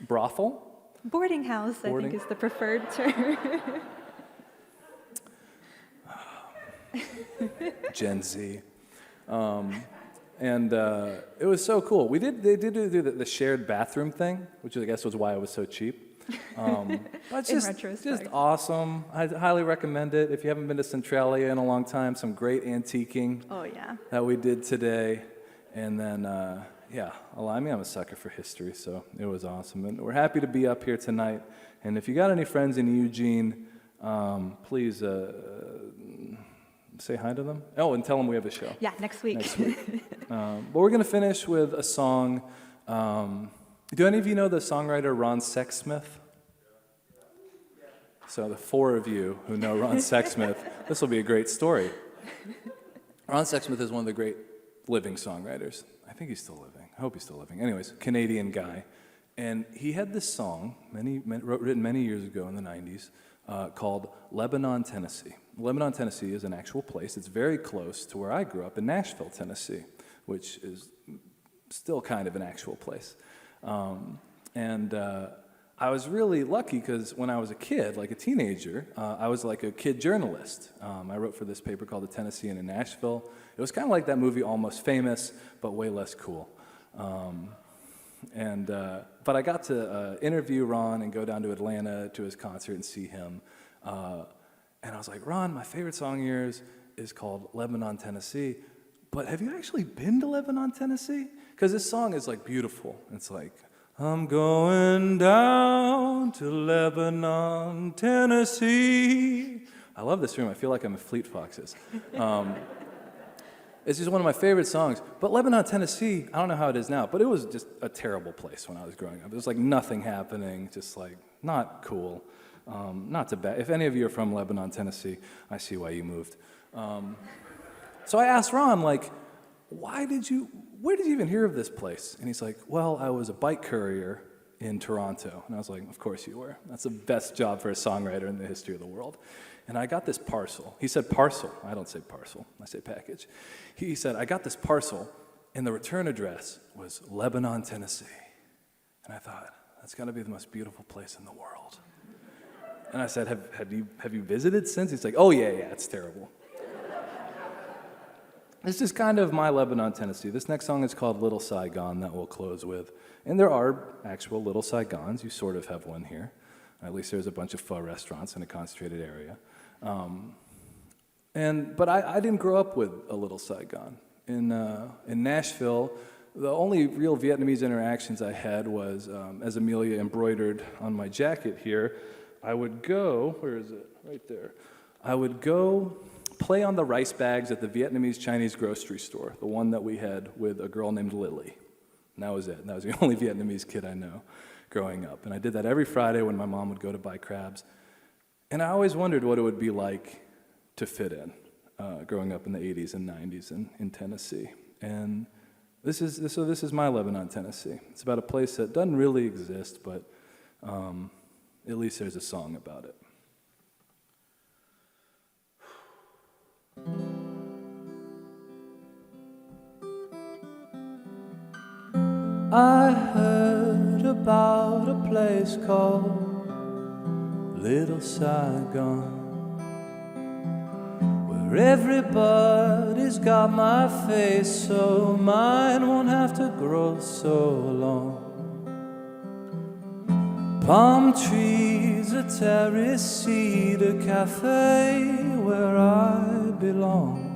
brothel. Boarding house, I think, is the preferred term. Gen Z. And it was so cool. They did do the shared bathroom thing, which I guess was why it was so cheap. But In retrospect. just awesome. I'd highly recommend it. If you haven't been to Centralia in a long time, some great antiquing Oh, yeah. that we did today. And then, yeah, I mean, I'm a sucker for history, so it was awesome. And we're happy to be up here tonight. And if you got any friends in Eugene, please say hi to them. Oh, and tell them we have a show. Yeah, next week. Next week. But we're going to finish with a song. Do any of you know the songwriter Ron Sexsmith? So the four of you who know Ron Sexsmith, this will be a great story. Ron Sexsmith is one of the great living songwriters. I think he's still living. I hope he's still living. Anyways, Canadian guy. And he had this song, written many years ago in the 90s, called Lebanon, Tennessee. Lebanon, Tennessee is an actual place. It's very close to where I grew up in Nashville, Tennessee, which is still kind of an actual place. I was really lucky because when I was a kid, like a teenager, I was like a kid journalist. I wrote for this paper called The Tennessean in Nashville. It was kind of like that movie Almost Famous, but way less cool. But I got to interview Ron and go down to Atlanta to his concert and see him. And I was like, Ron, my favorite song of yours is called Lebanon, Tennessee. But have you actually been to Lebanon, Tennessee? Because this song is like beautiful. It's like, I'm going down to Lebanon, Tennessee. I love this room. I feel like I'm at Fleet Foxes. It's just one of my favorite songs. But Lebanon, Tennessee, I don't know how it is now, but it was just a terrible place when I was growing up. It was like nothing happening, just like not cool, not too bad. If any of you are from Lebanon, Tennessee, I see why you moved. So I asked Ron, like, where did you even hear of this place? And he's like, well, I was a bike courier in Toronto. And I was like, of course you were. That's the best job for a songwriter in the history of the world. And I got this parcel. He said parcel. I don't say parcel. I say package. He said, I got this parcel, and the return address was Lebanon, Tennessee. And I thought, that's got to be the most beautiful place in the world. And I said, have you visited since? He's like, oh, yeah, it's terrible. This is kind of my Lebanon, Tennessee. This next song is called Little Saigon that we'll close with. And there are actual Little Saigons. You sort of have one here. At least there's a bunch of pho restaurants in a concentrated area. But I didn't grow up with a Little Saigon. In Nashville, the only real Vietnamese interactions I had was, as Amelia embroidered on my jacket here, I would go, where is it? Right there. I would go play on the rice bags at the Vietnamese Chinese grocery store, the one that we had with a girl named Lily. And that was it. And that was the only Vietnamese kid I know growing up. And I did that every Friday when my mom would go to buy crabs. And I always wondered what it would be like to fit in, growing up in the 80s and 90s in Tennessee. And this is my Lebanon, Tennessee. It's about a place that doesn't really exist, but at least there's a song about it. I heard about a place called Little Saigon, where everybody's got my face, so mine won't have to grow so long. Palm trees, a terrace, cedar cafe, where I belong.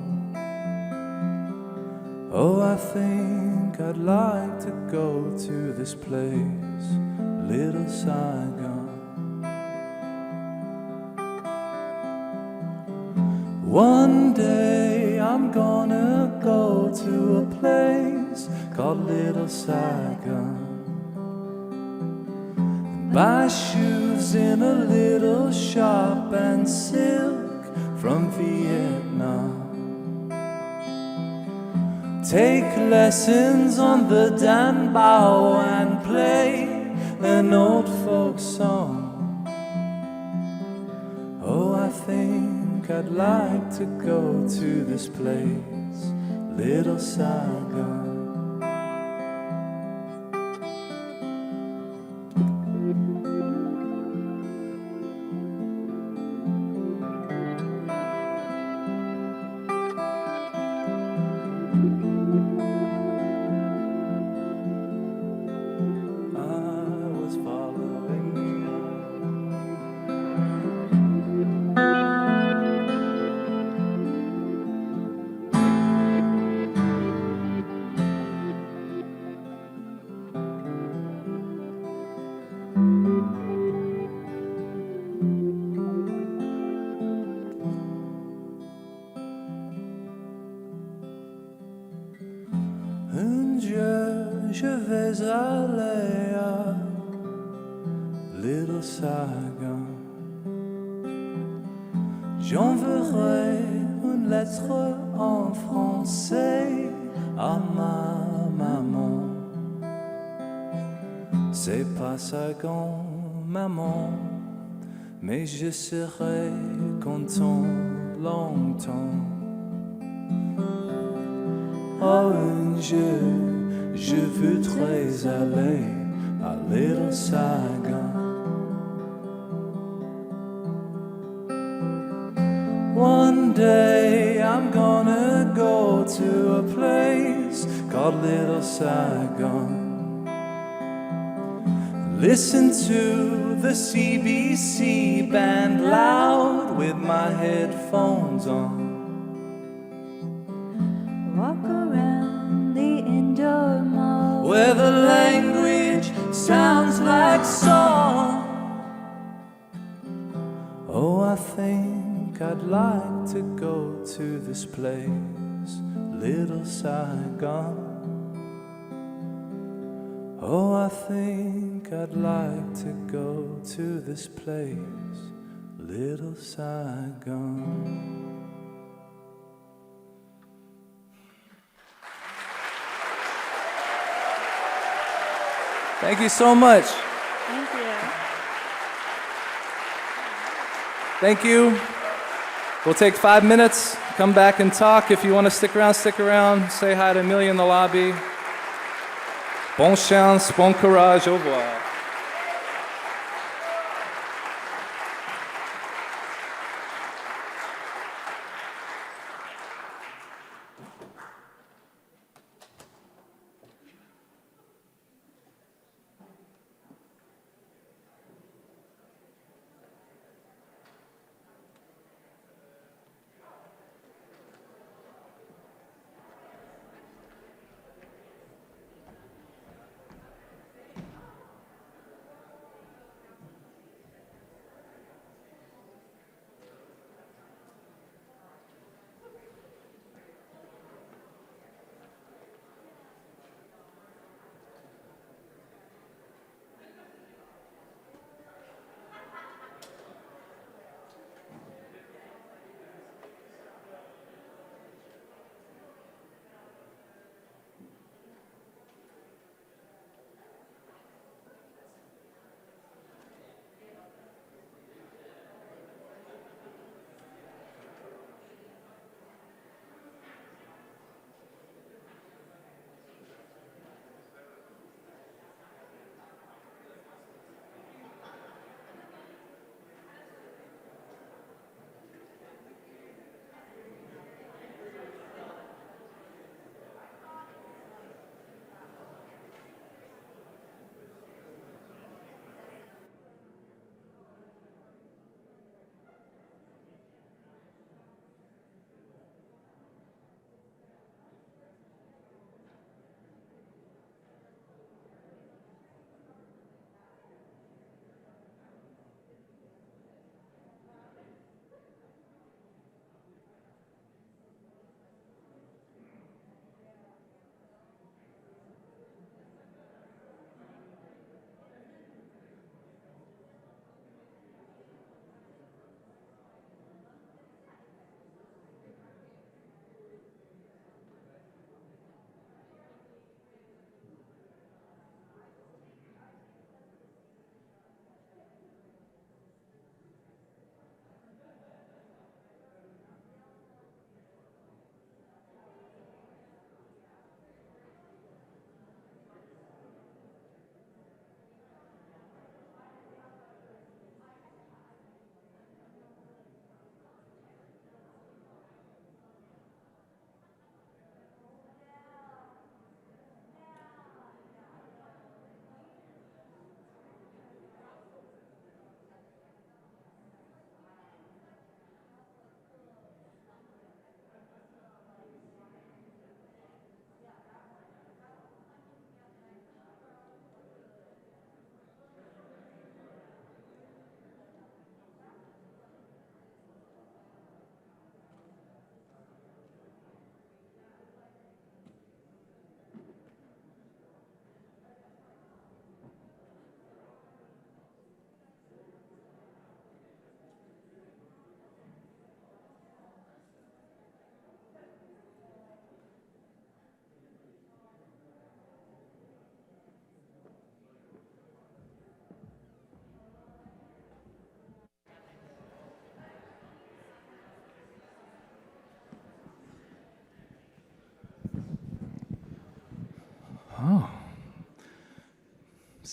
Oh, I think I'd like to go to this place, Little Saigon. One day I'm gonna go to a place called Little Saigon and buy shoes in a little shop and silk from Vietnam. Take lessons on the Dan Bao and play an old folk song. Oh, I think I'd like to go to this place, Little Saigon. Je vais aller à Little Saigon. J'enverrai un une lettre en français à ma maman. C'est pas Saigon, maman, mais je serai content longtemps. Oh, un jour, je voudrais aller à Little Saigon. One day I'm gonna go to a place called Little Saigon. Listen to the CBC band loud with my headphones on. Walk around the indoor mall Where the language sounds like song. Oh, I think I'd like to go to this place, Little Saigon. Oh, I think I'd like to go to this place, Little Saigon. Thank you so much. Thank you. Thank you. We'll take 5 minutes, come back and talk. If you want to stick around, stick around. Say hi to Amelia in the lobby. Bonne chance, bon courage, au revoir.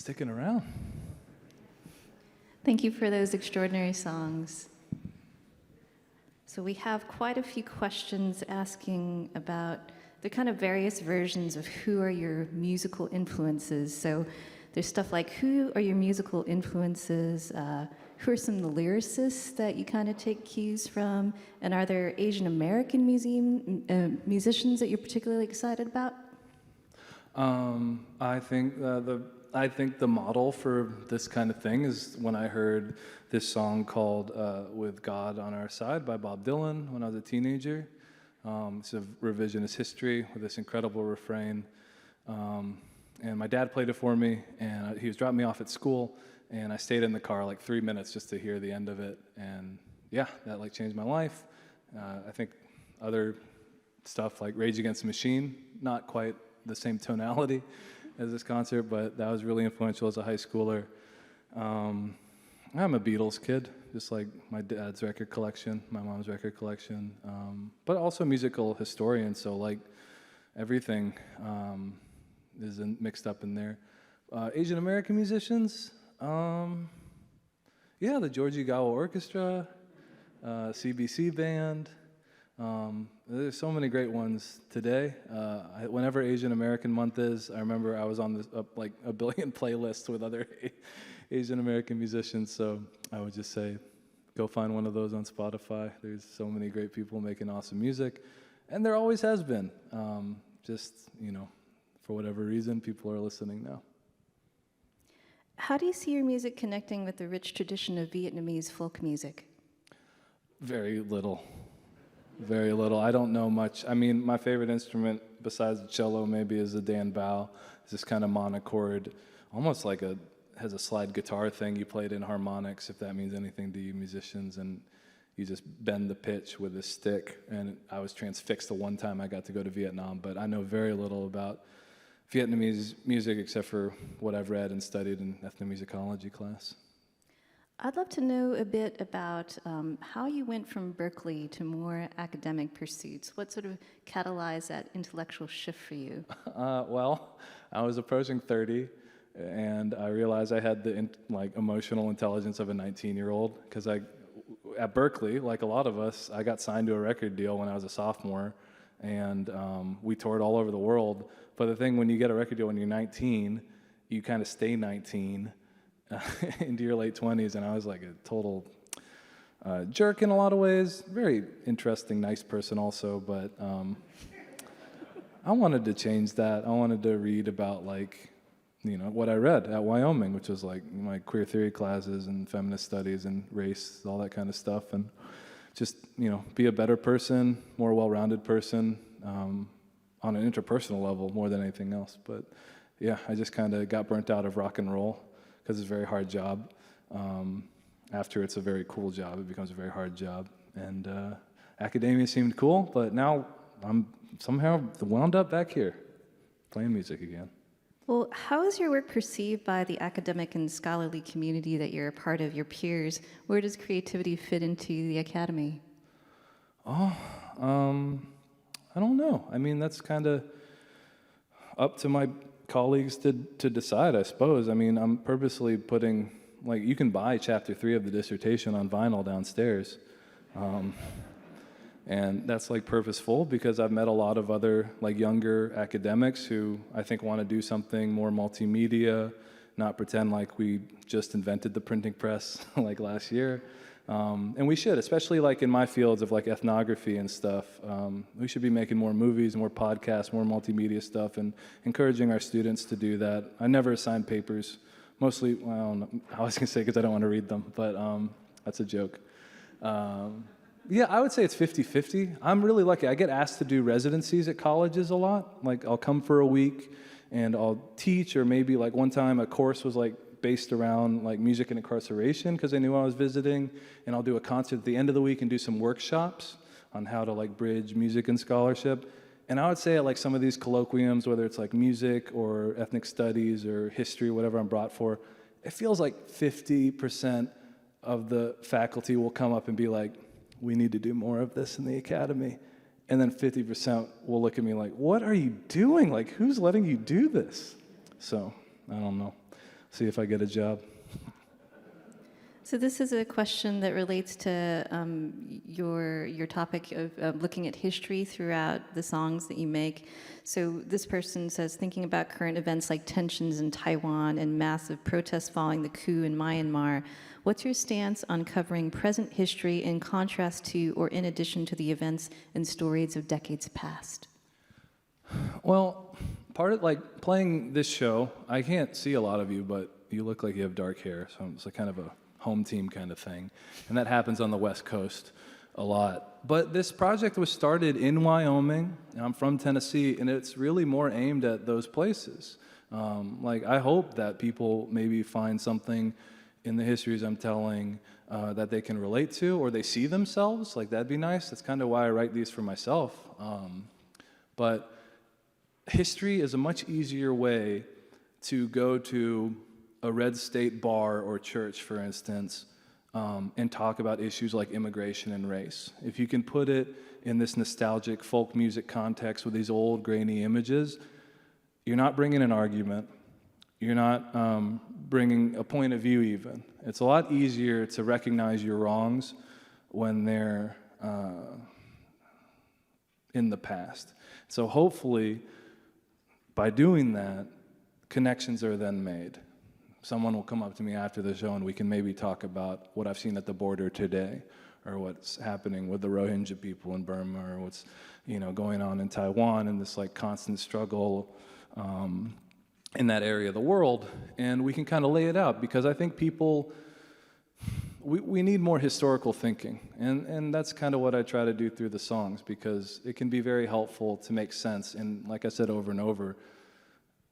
sticking around. Thank you for those extraordinary songs. So we have quite a few questions asking about the kind of various versions of who are your musical influences. So there's stuff like, who are your musical influences? Who are some of the lyricists that you kind of take cues from? And are there Asian American musicians that you're particularly excited about? I think the model for this kind of thing is when I heard this song called "With God on Our Side" by Bob Dylan when I was a teenager. It's a revisionist history with this incredible refrain. And my dad played it for me, and he was dropping me off at school, and I stayed in the car like 3 minutes just to hear the end of it. And yeah, that like changed my life. I think other stuff like Rage Against the Machine, not quite the same tonality as this concert, but that was really influential as a high schooler. I'm a Beatles kid, just like my dad's record collection, my mom's record collection, but also a musical historian, so like everything is mixed up in there. Asian American musicians, yeah, the Georgie Gawa Orchestra, CBC Band. There's so many great ones today. Whenever Asian American Month is, I remember I was on this like a billion playlists with other Asian American musicians, so I would just say, go find one of those on Spotify. There's so many great people making awesome music, and there always has been. Just, you know, for whatever reason, people are listening now. How do you see your music connecting with the rich tradition of Vietnamese folk music? Very little. Very little. I don't know much. I mean, my favorite instrument besides the cello maybe is the Dan Bao. It's this kind of monochord, almost like has a slide guitar thing. You play it in harmonics, if that means anything to you musicians, and you just bend the pitch with a stick. And I was transfixed the one time I got to go to Vietnam, but I know very little about Vietnamese music except for what I've read and studied in ethnomusicology class. I'd love to know a bit about how you went from Berkeley to more academic pursuits. What sort of catalyzed that intellectual shift for you? Well, I was approaching 30, and I realized I had the emotional intelligence of a 19-year-old, because at Berkeley, like a lot of us, I got signed to a record deal when I was a sophomore, and we toured all over the world. But the thing, when you get a record deal when you're 19, you kind of stay 19 into your late 20s, and I was like a total jerk in a lot of ways. Very interesting, nice person also, but I wanted to change that. I wanted to read about, like, you know, what I read at Wyoming, which was like my queer theory classes and feminist studies and race, all that kind of stuff, and just, you know, be a better person, more well-rounded person on an interpersonal level more than anything else. But yeah, I just kind of got burnt out of rock and roll because it's a very hard job. After it's a very cool job, it becomes a very hard job. And academia seemed cool, but now I'm somehow wound up back here playing music again. Well, how is your work perceived by the academic and scholarly community that you're a part of, your peers? Where does creativity fit into the academy? Oh, I don't know. I mean, that's kind of up to my colleagues to decide, I suppose. I mean, I'm purposely putting, like, you can buy chapter 3 of the dissertation on vinyl downstairs. And that's like purposeful because I've met a lot of other like younger academics who I think want to do something more multimedia, not pretend like we just invented the printing press like last year. And we should, especially like in my fields of like ethnography and stuff. We should be making more movies, more podcasts, more multimedia stuff, and encouraging our students to do that. I never assign papers, mostly, well, I was going to say because I don't want to read them, but that's a joke. Yeah, I would say it's 50-50. I'm really lucky. I get asked to do residencies at colleges a lot. Like, I'll come for a week, and I'll teach, or maybe like one time a course was like based around like music and incarceration because they knew I was visiting, and I'll do a concert at the end of the week and do some workshops on how to like bridge music and scholarship. And I would say at like some of these colloquiums, whether it's like music or ethnic studies or history, whatever I'm brought for, it feels like 50% of the faculty will come up and be like, we need to do more of this in the academy. And then 50% will look at me like, what are you doing? Like, who's letting you do this? So, I don't know. see if I get a job. So this is a question that relates to your topic of looking at history throughout the songs that you make. So this person says, thinking about current events like tensions in Taiwan and massive protests following the coup in Myanmar, what's your stance on covering present history in contrast to or in addition to the events and stories of decades past? Well, part of like playing this show, I can't see a lot of you, but you look like you have dark hair, so it's like kind of a home team kind of thing. And that happens on the West Coast a lot. But this project was started in Wyoming, and I'm from Tennessee, and it's really more aimed at those places. Like, I hope that people maybe find something in the histories I'm telling that they can relate to, or they see themselves. Like, that'd be nice. That's kind of why I write these for myself. But history is a much easier way to go to a red state bar or church, for instance, and talk about issues like immigration and race. If you can put it in this nostalgic folk music context with these old grainy images, you're not bringing an argument. You're not bringing a point of view even. It's a lot easier to recognize your wrongs when they're in the past. So hopefully, by doing that, connections are then made. Someone will come up to me after the show and we can maybe talk about what I've seen at the border today, or what's happening with the Rohingya people in Burma, or what's going on in Taiwan, and this like constant struggle in that area of the world. And we can kind of lay it out, because I think people, we need more historical thinking, and that's kind of what I try to do through the songs, because it can be very helpful to make sense, and like I said over and over,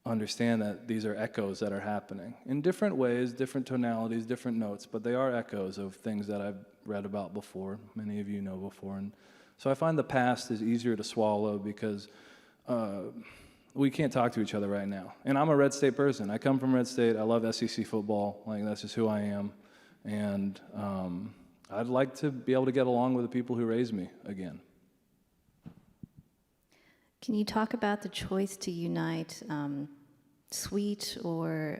understand that these are echoes that are happening in different ways, different tonalities, different notes, but they are echoes of things that I've read about before, many of you know before. And so I find the past is easier to swallow, because we can't talk to each other right now. And I'm a Red State person. I come from Red State. I love SEC football. Like, that's just who I am. And I'd like to be able to get along with the people who raised me again. Can you talk about the choice to unite sweet or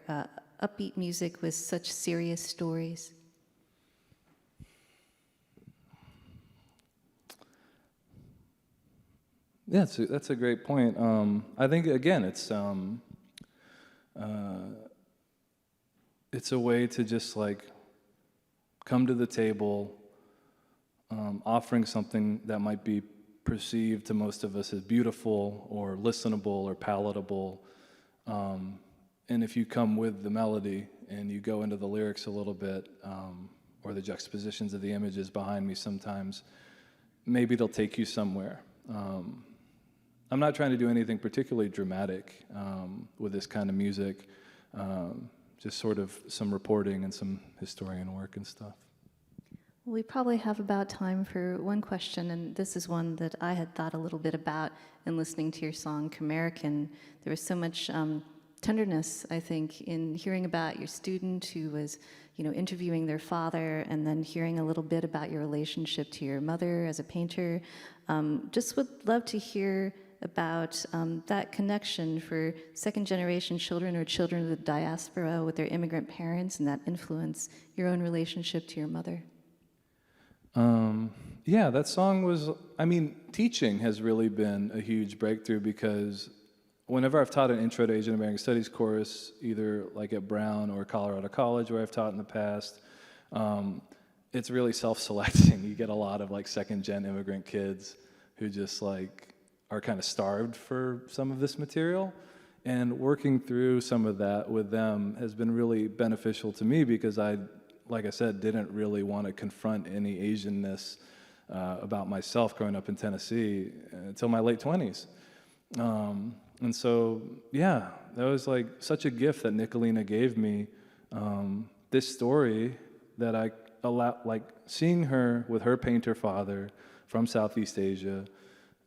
upbeat music with such serious stories? Yeah, that's a great point. I think, again, it's a way to just like come to the table, offering something that might be perceived to most of us as beautiful or listenable or palatable. And if you come with the melody and you go into the lyrics a little bit, or the juxtapositions of the images behind me sometimes, maybe they'll take you somewhere. I'm not trying to do anything particularly dramatic with this kind of music, just sort of some reporting and some historian work and stuff. We probably have about time for one question, and this is one that I had thought a little bit about in listening to your song, American. There was so much tenderness, I think, in hearing about your student who was, interviewing their father, and then hearing a little bit about your relationship to your mother as a painter. Just would love to hear about that connection for second-generation children or children of the diaspora with their immigrant parents, and that influence your own relationship to your mother. Yeah, that song was, teaching has really been a huge breakthrough, because whenever I've taught an Intro to Asian American Studies course, either like at Brown or Colorado College where I've taught in the past, it's really self-selecting. You get a lot of like second-gen immigrant kids who just like are kind of starved for some of this material. And working through some of that with them has been really beneficial to me, because like I said, didn't really want to confront any Asianness about myself growing up in Tennessee until my late 20s. And so, yeah, that was like such a gift that Nicolina gave me. This story that I allowed, like seeing her with her painter father from Southeast Asia,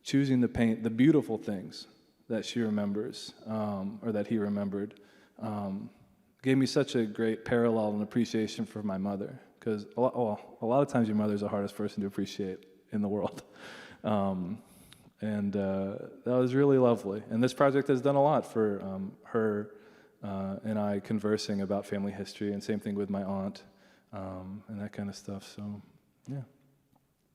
choosing to paint the beautiful things that she remembers, or that he remembered, gave me such a great parallel and appreciation for my mother, because a lot of times your mother's the hardest person to appreciate in the world. And that was really lovely. And this project has done a lot for her and I conversing about family history, and same thing with my aunt, and that kind of stuff. So, yeah.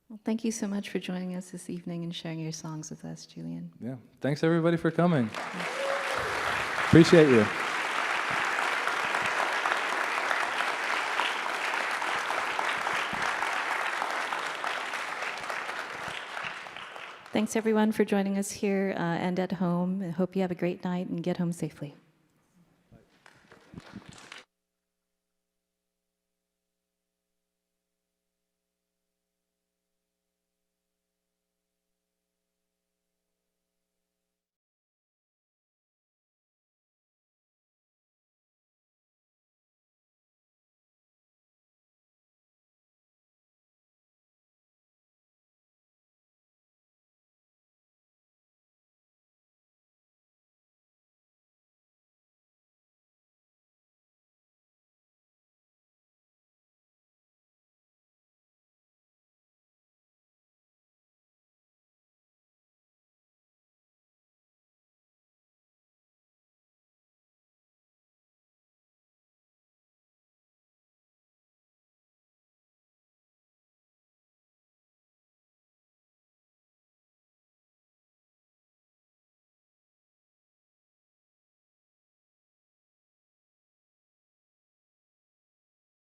Well, thank you so much for joining us this evening and sharing your songs with us, Julian. Yeah. Thanks everybody for coming. Appreciate you. Thanks everyone for joining us here and at home. I hope you have a great night and get home safely. Bye.